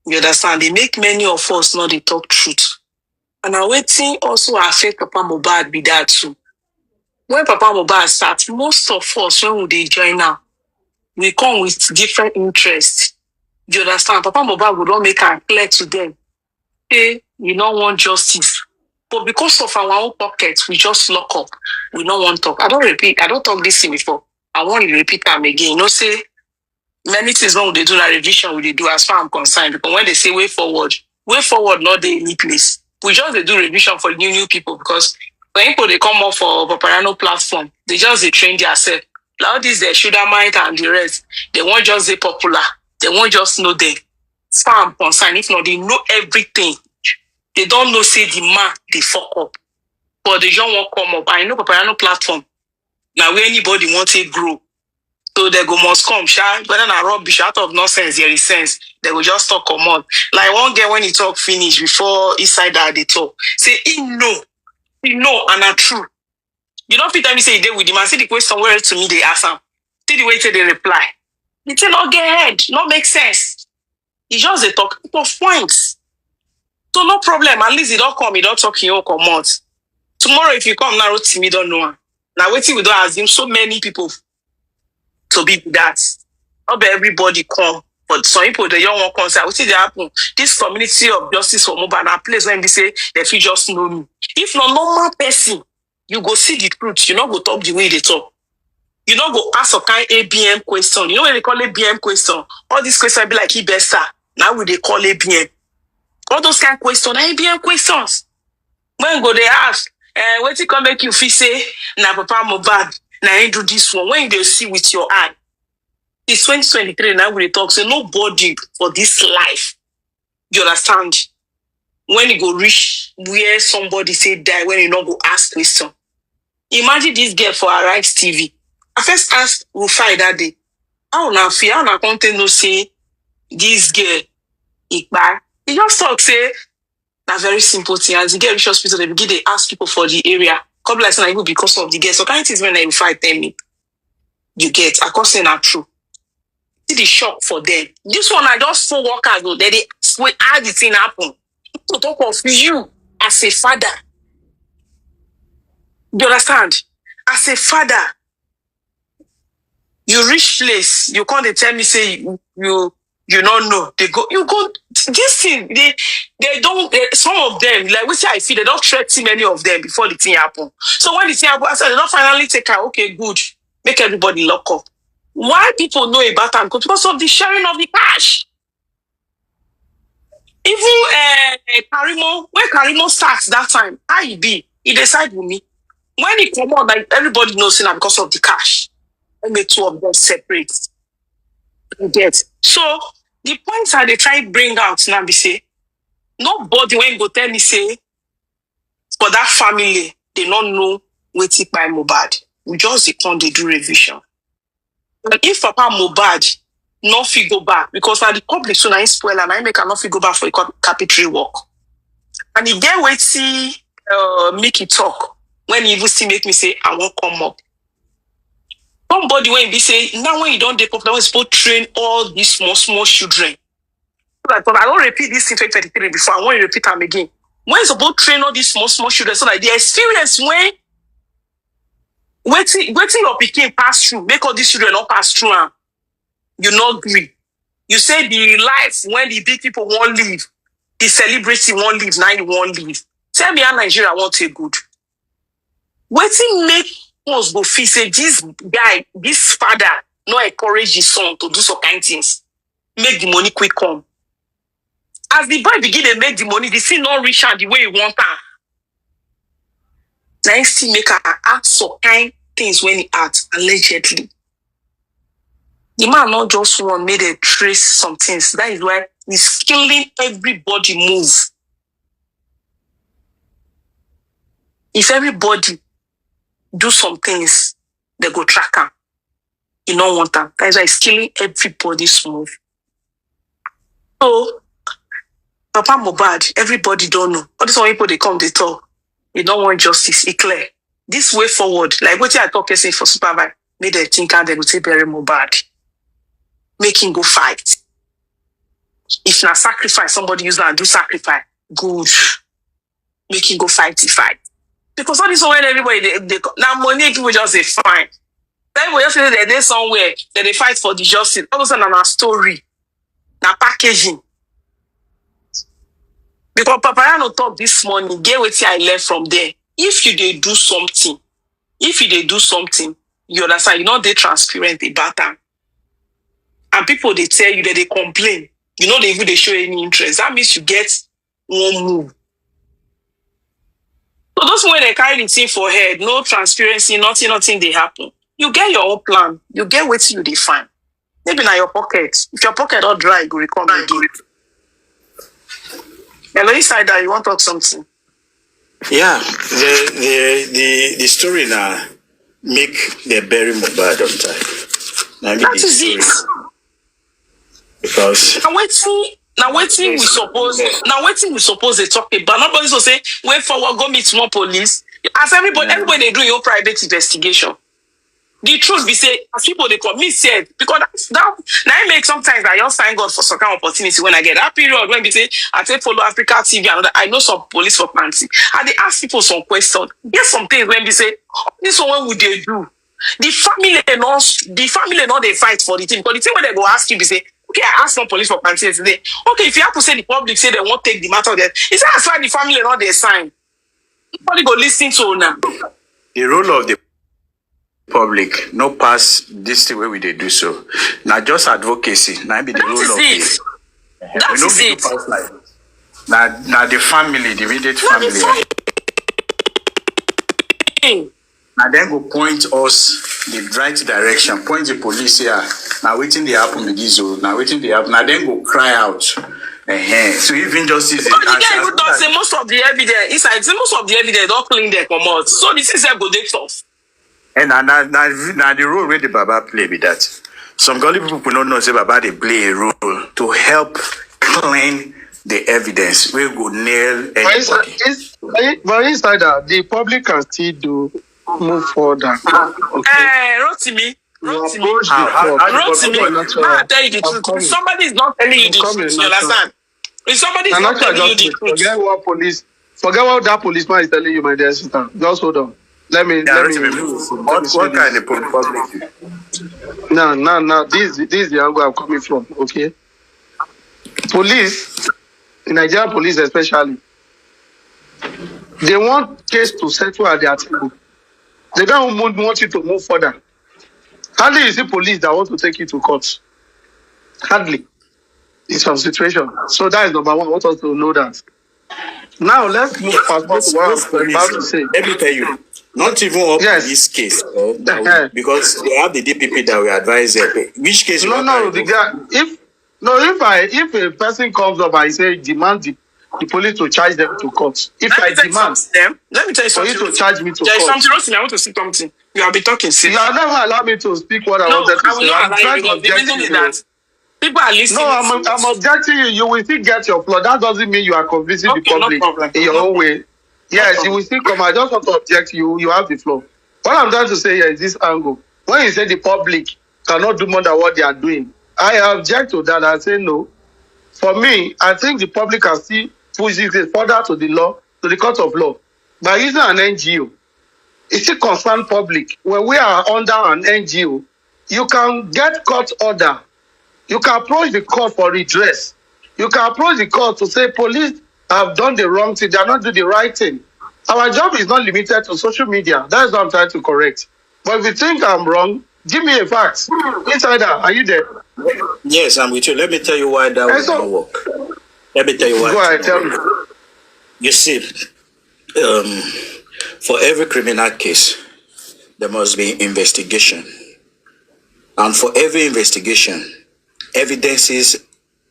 B: You understand? They make many of us not they talk truth. And I waiting also affect Papa Mohbad be that too. When Papa Mohbad starts, most of us, when we join now, we come with different interests. You understand? Papa Mohbad would not make it clear to them. Hey, we don't want justice. But because of our own pockets, we just lock up. We don't want to talk. I don't talk this thing before. I want to repeat them again. You know, say, many things when they do a revision, we do as far as I'm concerned. Because when they say way forward, not the any place. We just they do revision for new people, because when people they come up for Paparano platform, they just they train themselves. Like all these they Shoda Might and the rest, they won't just say popular. They won't just know them. As far as I'm concerned, if not, they know everything. They don't know say the man they fuck up. But they don't want come up. I know Paparano platform. Now where anybody wants to grow. So they go must come, whether not rubbish out of nonsense, there is sense. They will just talk come on. Like one girl when he talk finish before inside that they talk. Say he know, and not true. You don't fit me say he did with him. I see the question where to me they ask him. See the way they reply. They say not get ahead, not make sense. He just they talk of points. So no problem. At least he don't come, he don't talk, he don't come out. Tomorrow if you come now, to me don't know. Now waiting we don't assume so many people to be that. Not everybody come, but some people they don't want to come say, what did happen? This community of justice for Mohbad, a place when they say they feel just know me. If not normal person, you go see the truth. You not go talk the way they talk. You not go ask a kind ABM question. You know when they call ABM question? All these questions be like Ibesa. Now we they call ABM. All those kind of questions are ABM questions. When go they ask, what it come make you feel say, na Papa Mohbad, na you do this one. When you see with your eye, it's 2023 now we talk. So nobody for this life, you understand? When you go reach where somebody say die, when you not go ask question. Imagine this girl for Arise TV. I first asked Rufai that day, how na fear, how na content no say this girl, Ikba. He just talk say, That's very simple thing. As you get rich hospital, they begin to ask people for the area. Couple like saying, because of the guests. So kind of things when they fight tell me, you get. I can't say not true. See the shock for them. This one, I just saw workers though. They wait, how the thing happen. To talk of you as a father. Do you understand? As a father, you reach place, you can't tell me say you don't know. They go, you go. This thing, they don't. Some of them, like which I feel, they don't threaten many of them before the thing happen. So when the thing happen, I said they don't finally take out. Okay, good. Make everybody lock up. Why people know about them? Because of the sharing of the cash. Even Karimo, when Karimo starts that time, how he be? He decide with me. When he come out, like everybody knows now because of the cash. And the two of them separate. You get. So the points are they try to bring out now be say, nobody when go tell me say for that family, they don't know what's it by Mohbad. We just can't they do revision. But if Papa Mohbad no fit go back, because now the public so now spoil and I make not fit go back for a capitary work. And he get wait see make it talk when he even still make me say I won't come up. Somebody when he say now when you don't take up now it's supposed to train all these small children. But I don't repeat this in 2023 before I want to repeat them again. When it's supposed to train all these small children so that the experience when waiting your picking pass through, make all these children not pass through. You not agree. You say the life when the big people won't live, the celebrity won't live, now you won't live. Tell me how Nigeria won't take good. Waiting make us go feel say this guy, this father, not encourage his son to do some kind of things. Make the money quick come. As the boy begin to make the money, the thing not reach out the way he want her. Now still make her act some kind things when he act allegedly. The man not just one made a trace some things. That is why he's killing everybody move. If everybody do some things, they go track him. You don't want that. That is why he's killing everybody's move. So, Papa Mohbad, everybody don't know. All these people they come, they talk. They don't want justice. It's clear. This way forward, like what I talk say for Superman, made they think and they will say bury Mohbad. Make him go fight. If not sacrifice, somebody use that and do sacrifice. Good. Make him go fight. Because all this when everybody they now money people just say fine. Then we just say that they're somewhere that they fight for the justice. All of a sudden, a story, now packaging. Because Papayano talk this morning, get what I learned from there. If you they do something, you understand, you know they transparent about them. And people they tell you that they complain. You know they show any interest. That means you get one move. So those when they carry the thing for head, no transparency, nothing they happen. You get your own plan. You get what you define. Maybe now your pocket. If your pocket not dry, you go come again. Hello, inside that you want to talk something?
D: Yeah, the story now make the bury Mohbad on time.
B: That is it.
D: Because
B: now waiting we suppose they talk about. Nobody will say wait forward, go meet more police. As everybody they do your private investigation. The truth be say, as people they come, me said, because that now I make sometimes I just thank God for some kind of opportunity when I get that period when they say I take follow Africa TV and I know some police for plenty. And they ask people some questions. There's some things when they say, oh, this one would they do? The family not they fight for the thing. Because the thing when they go ask you, they say, okay, I asked some police for plenty today. Okay, if you have to say the public say they won't take the matter there, it's that's why the family not they sign. Nobody go listen to now.
D: The role of the public no pass this the way we they do so. Now just advocacy. Now be the role of it.
B: That is it.
D: Now the family, the immediate family. Now then go point us the right direction. Point the police here. Now waiting the happen with this. Now waiting the happen. Now then go cry out. So even justice.
B: But the guy even don't say most of the evidence inside. Most of the evidence don't clean their come out. So this is a good day stuff.
D: And now the role where the Baba play with that. Some gully people don't know say Baba they play a role to help clean the evidence. We go nail anybody.
C: But inside that, the public can still move further. Okay.
F: Rotimi.
C: Rotimi,
F: I tell you the truth. If somebody is not telling you the truth, you understand? If somebody is not telling you the truth.
C: Forget what that policeman is telling you, my dear sister. Just hold on. Let me.
D: What kind of public?
C: No. This is the angle I'm coming from. Okay. Police, Nigerian police especially, they want case to settle at their table. They don't want you to move further. Hardly is the police that want to take you to court. Hardly. In some situation. So that is number one. I want us to know that. Now let's move past what I'm about to say.
D: Let me tell you, not even up to this case, because they have the DPP that we advise them. Which case?
C: If a person comes up and say demand the police to charge them to court,
F: let me tell you something.
C: For you to charge me to
F: there
C: court.
F: There is something, I want to see something. You have been talking.
C: You have never allowed me to speak what I wanted to say.
F: I will not allow you. The reason is that people are listening.
C: No, I'm objecting you. You will still get your floor. That doesn't mean you are convincing the public in your own way. Yes, you will still come. I just want to object you. You have the floor. What I'm trying to say here is this angle. When you say the public cannot do more than what they are doing, I object to that. I say no. For me, I think the public can still push it further to the law, to the court of law, by using an NGO. It still concerns public. When we are under an NGO, you can get court order. You can approach the court for redress. You can approach the court to say police have done the wrong thing. They are not doing the right thing. Our job is not limited to social media. That's what I'm trying to correct. But if you think I'm wrong, give me a fact. Insider, are you there?
D: Yes, I'm with you. Let me tell you why that will not work. Let me tell you why.
C: Go ahead, tell me.
D: You see, for every criminal case, there must be investigation. And for every investigation, evidence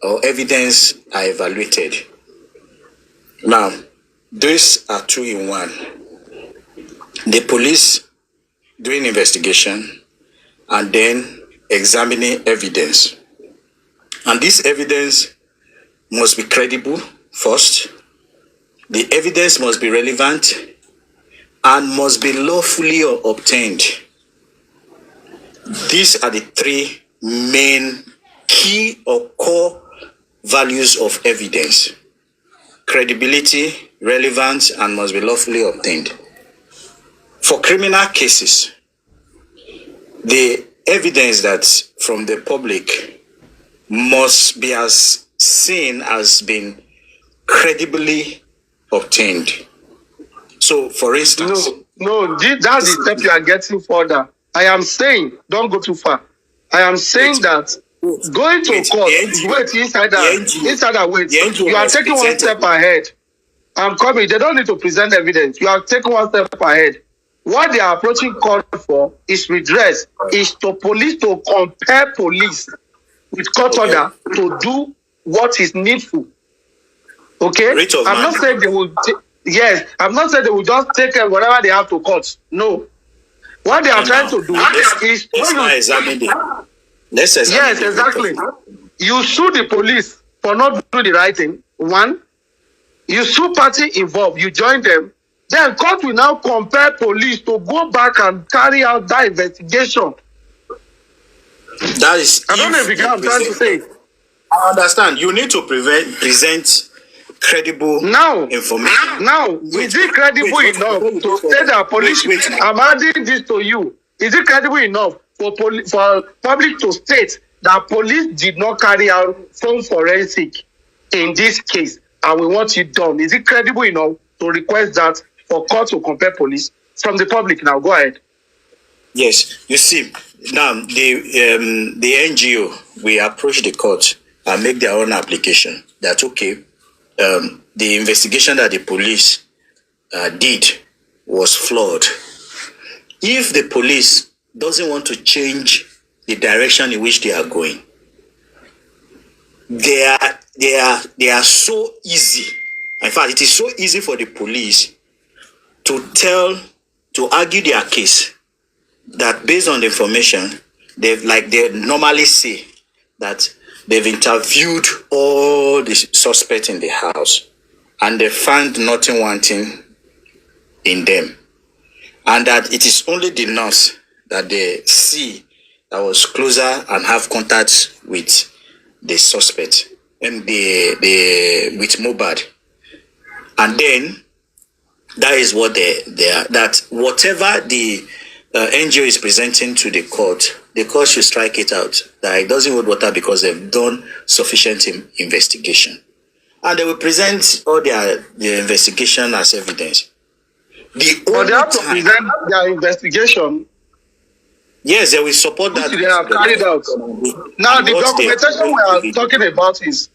D: are evaluated. Now, these are two in one. The police doing investigation and then examining evidence. And this evidence must be credible first. The evidence must be relevant and must be lawfully obtained. These are the three main key or core values of evidence: credibility, relevance, and must be lawfully obtained. For criminal cases, the evidence that's from the public must be as seen as being credibly obtained. So, for instance...
C: That's the step you are getting further. I am saying, don't go too far. I am saying that going to court, you are taking one step ahead. I'm coming. They don't need to present evidence. You are taking one step ahead. What they are approaching court for is redress, is to police to compare police with court order to do what is needful. Okay? I'm not saying they will. I'm not saying they will just take whatever they have to court. No. What they are trying to do is
D: examine it. Yes,
C: exactly. You sue the police for not doing the right thing. One, you sue party involved. You join them. Then court will now compare police to go back and carry out that investigation.
D: That is.
C: I don't know if you get what I'm trying to say.
D: I understand. You need to present credible information.
C: Now, is it credible enough to say that police? I'm adding this to you. Is it credible enough for public to state that police did not carry out phone forensic in this case, and we want it done? Is it credible enough to request that for court to compare police from the public? Now, go ahead.
D: Yes, you see, now the NGO we approach the court and make their own application. That's okay. The investigation that the police did was flawed. If the police doesn't want to change the direction in which they are going, they are so easy. In fact, it is so easy for the police to argue their case that based on the information, they normally say that they've interviewed all the suspects in the house, and they found nothing wanting in them. And that it is only the nurse that they see that was closer and have contact with the suspect and with Mohbad. And then that is what they are. That whatever the NGO is presenting to the court should strike it out. That it doesn't hold water because they've done sufficient investigation. And they will present all the investigation as evidence.
C: But they have to present their investigation.
D: Yes, they will support that.
C: They have carried out. Now, the documentation we are talking about is,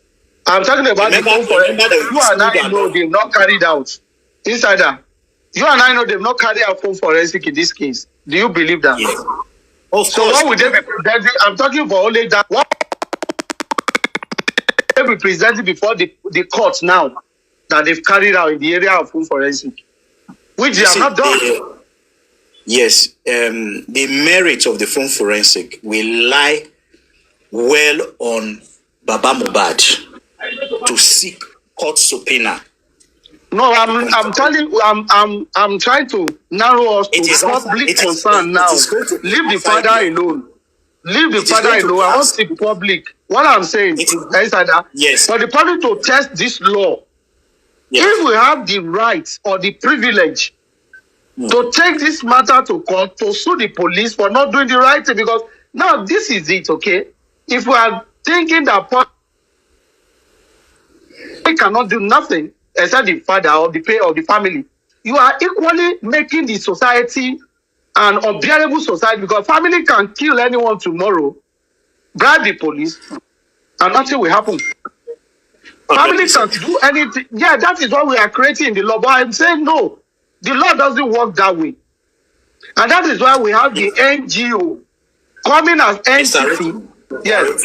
C: I'm talking about the phone forensic. You and I know they've not carried out. Insider, you and I know they've not carried out phone forensic in this case. Do you believe that?
D: Yes. Of
C: so
D: course.
C: what would they be presenting? I'm talking for only that. What would they be presenting before the court now that they've carried out in the area of phone forensic? Which they have not done.
D: Yes, the merit of the phone forensic will lie well on Baba Mohbad to seek court subpoena.
C: No, I'm telling you, I'm trying to narrow us to public concern now. Leave the father alone. Leave the father alone. I want to see public. What I'm saying is that
D: yes,
C: for the public to test this law, yes, if we have the right or the privilege to take this matter to court, to sue the police for not doing the right thing, because now this is it, okay? If we are thinking that we cannot do nothing except the father or the parent or the family, you are equally making the society an unbearable society, because family can kill anyone tomorrow, bribe the police, and nothing will happen. Family can do anything. Yeah, that is what we are creating in the law. But I'm saying no. The law doesn't work that way. And that is why we have the NGO coming as entity. Yes.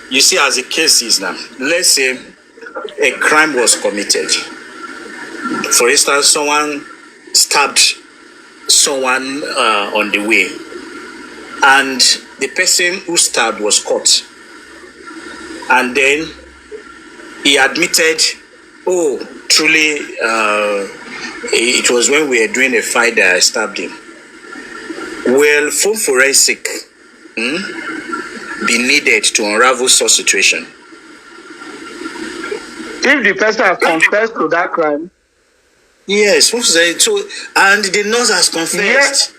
D: You see, as the case is now, let's say a crime was committed. For instance, someone stabbed someone on the way, and the person who stabbed was caught. And then he admitted, oh, truly, it was when we were doing a fight that I stabbed him. Will phone forensic be needed to unravel such situation?
C: If the person has confessed to that crime.
D: Yes, so, and the nurse has confessed.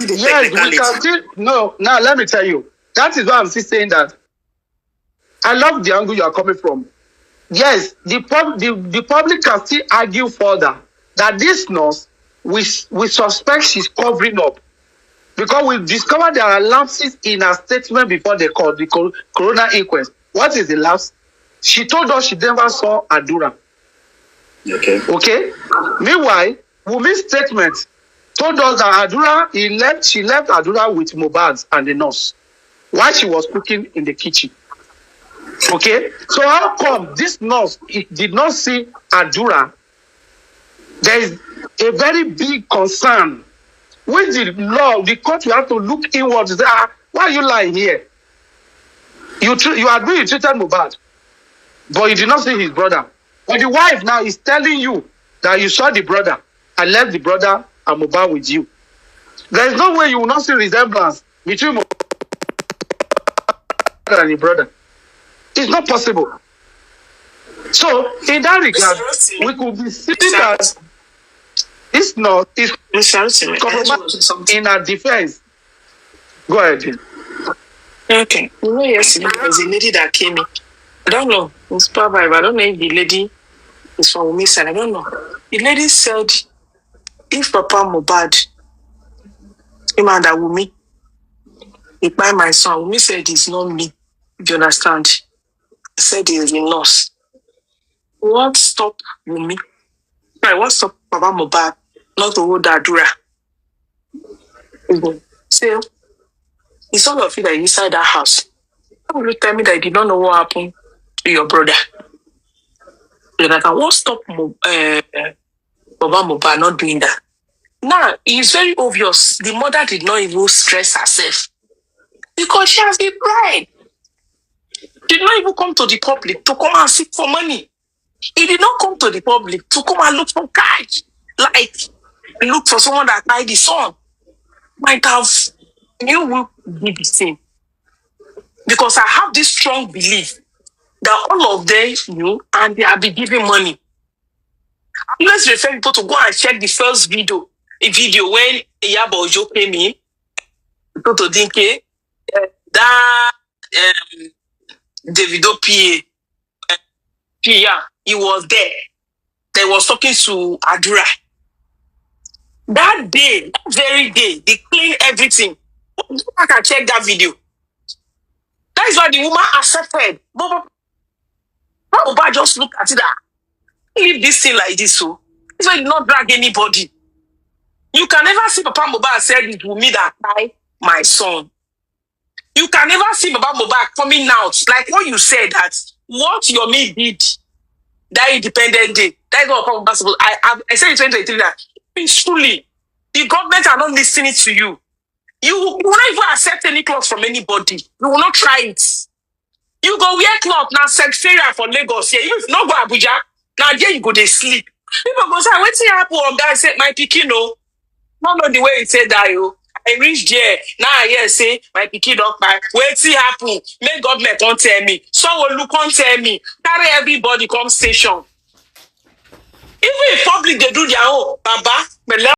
C: Yes, we can still, no, now let me tell you. That is why I'm still saying that. I love the angle you are coming from. Yes, the public can still argue further that this nurse, we suspect she's covering up, because we discovered there are lapses in her statement before they called the coroner inquest. What is the lapse? She told us she never saw Adura. Okay. Meanwhile, Wumi's statement told us that she left Adura with Mohbad and the nurse while she was cooking in the kitchen. Okay, so how come this nurse did not see Adura? There is a very big concern. With the law, the court will have to look inwards and say, why are you lying here? You agree you treated Mohbad, but you did not see his brother. But the wife now is telling you that you saw the brother and left the brother and Mohbad with you. There is no way you will not see resemblance between Mohbad and the brother. It's not possible. So, in that regard, we could be seeing that this nurse is compromised in her defense. Go ahead.
F: Okay. You know, yesterday there was a lady that came in. I don't know. It's probably, I don't know if the lady is from Wumi side. I don't know. The lady said, if Papa Mohbad, him and Wumi, he buy my son. Wumi said it's not me. Do you understand? He said he's the nurse. What stop Wumi? Right, what stop Papa Mohbad not to hold Adura? So, it's all of you that are inside that house. How will you tell me that you did not know what happened to your brother? Jonathan, what stop Papa Mohbad not doing that? Now, it's very obvious. The mother did not even stress herself because she has been bribed. did not even come to the public to come and seek for money. He did not come to the public to come and look for cash. Like, look for someone that died the son. Might have, you will be the same. Because I have this strong belief that all of them knew and they have been giving money. Let's refer people to go and check the first video. A video when Iyabo Ojo came in, go to Dinke, that Davido PA, he was there. They was talking to Adura. That day, that very day, they cleaned everything. I can check that video. That is why the woman accepted. But Mohbad just look at it that leave this thing like this, so it's why he did not drag anybody. You can never see Papa Mohbad said it will me that die my son. You can never see Papa Mohbad coming out like what you said that what Yomi did that independent day. That is not possible. I said in 2023 that truly the government are not listening to you. You will not even accept any cloth from anybody. You will not try it. You go wear cloth now, secretariat for Lagos here. If not go Abuja, now there you go they sleep. People go say, what's happen? Or guy said my pikin no. Not know the way he said that you. I reached there. Now I hear say my pikin don't buy. What's happen? Make government come tell me. Someone look come tell me. Carry everybody come station. Even if public they do their own, Baba,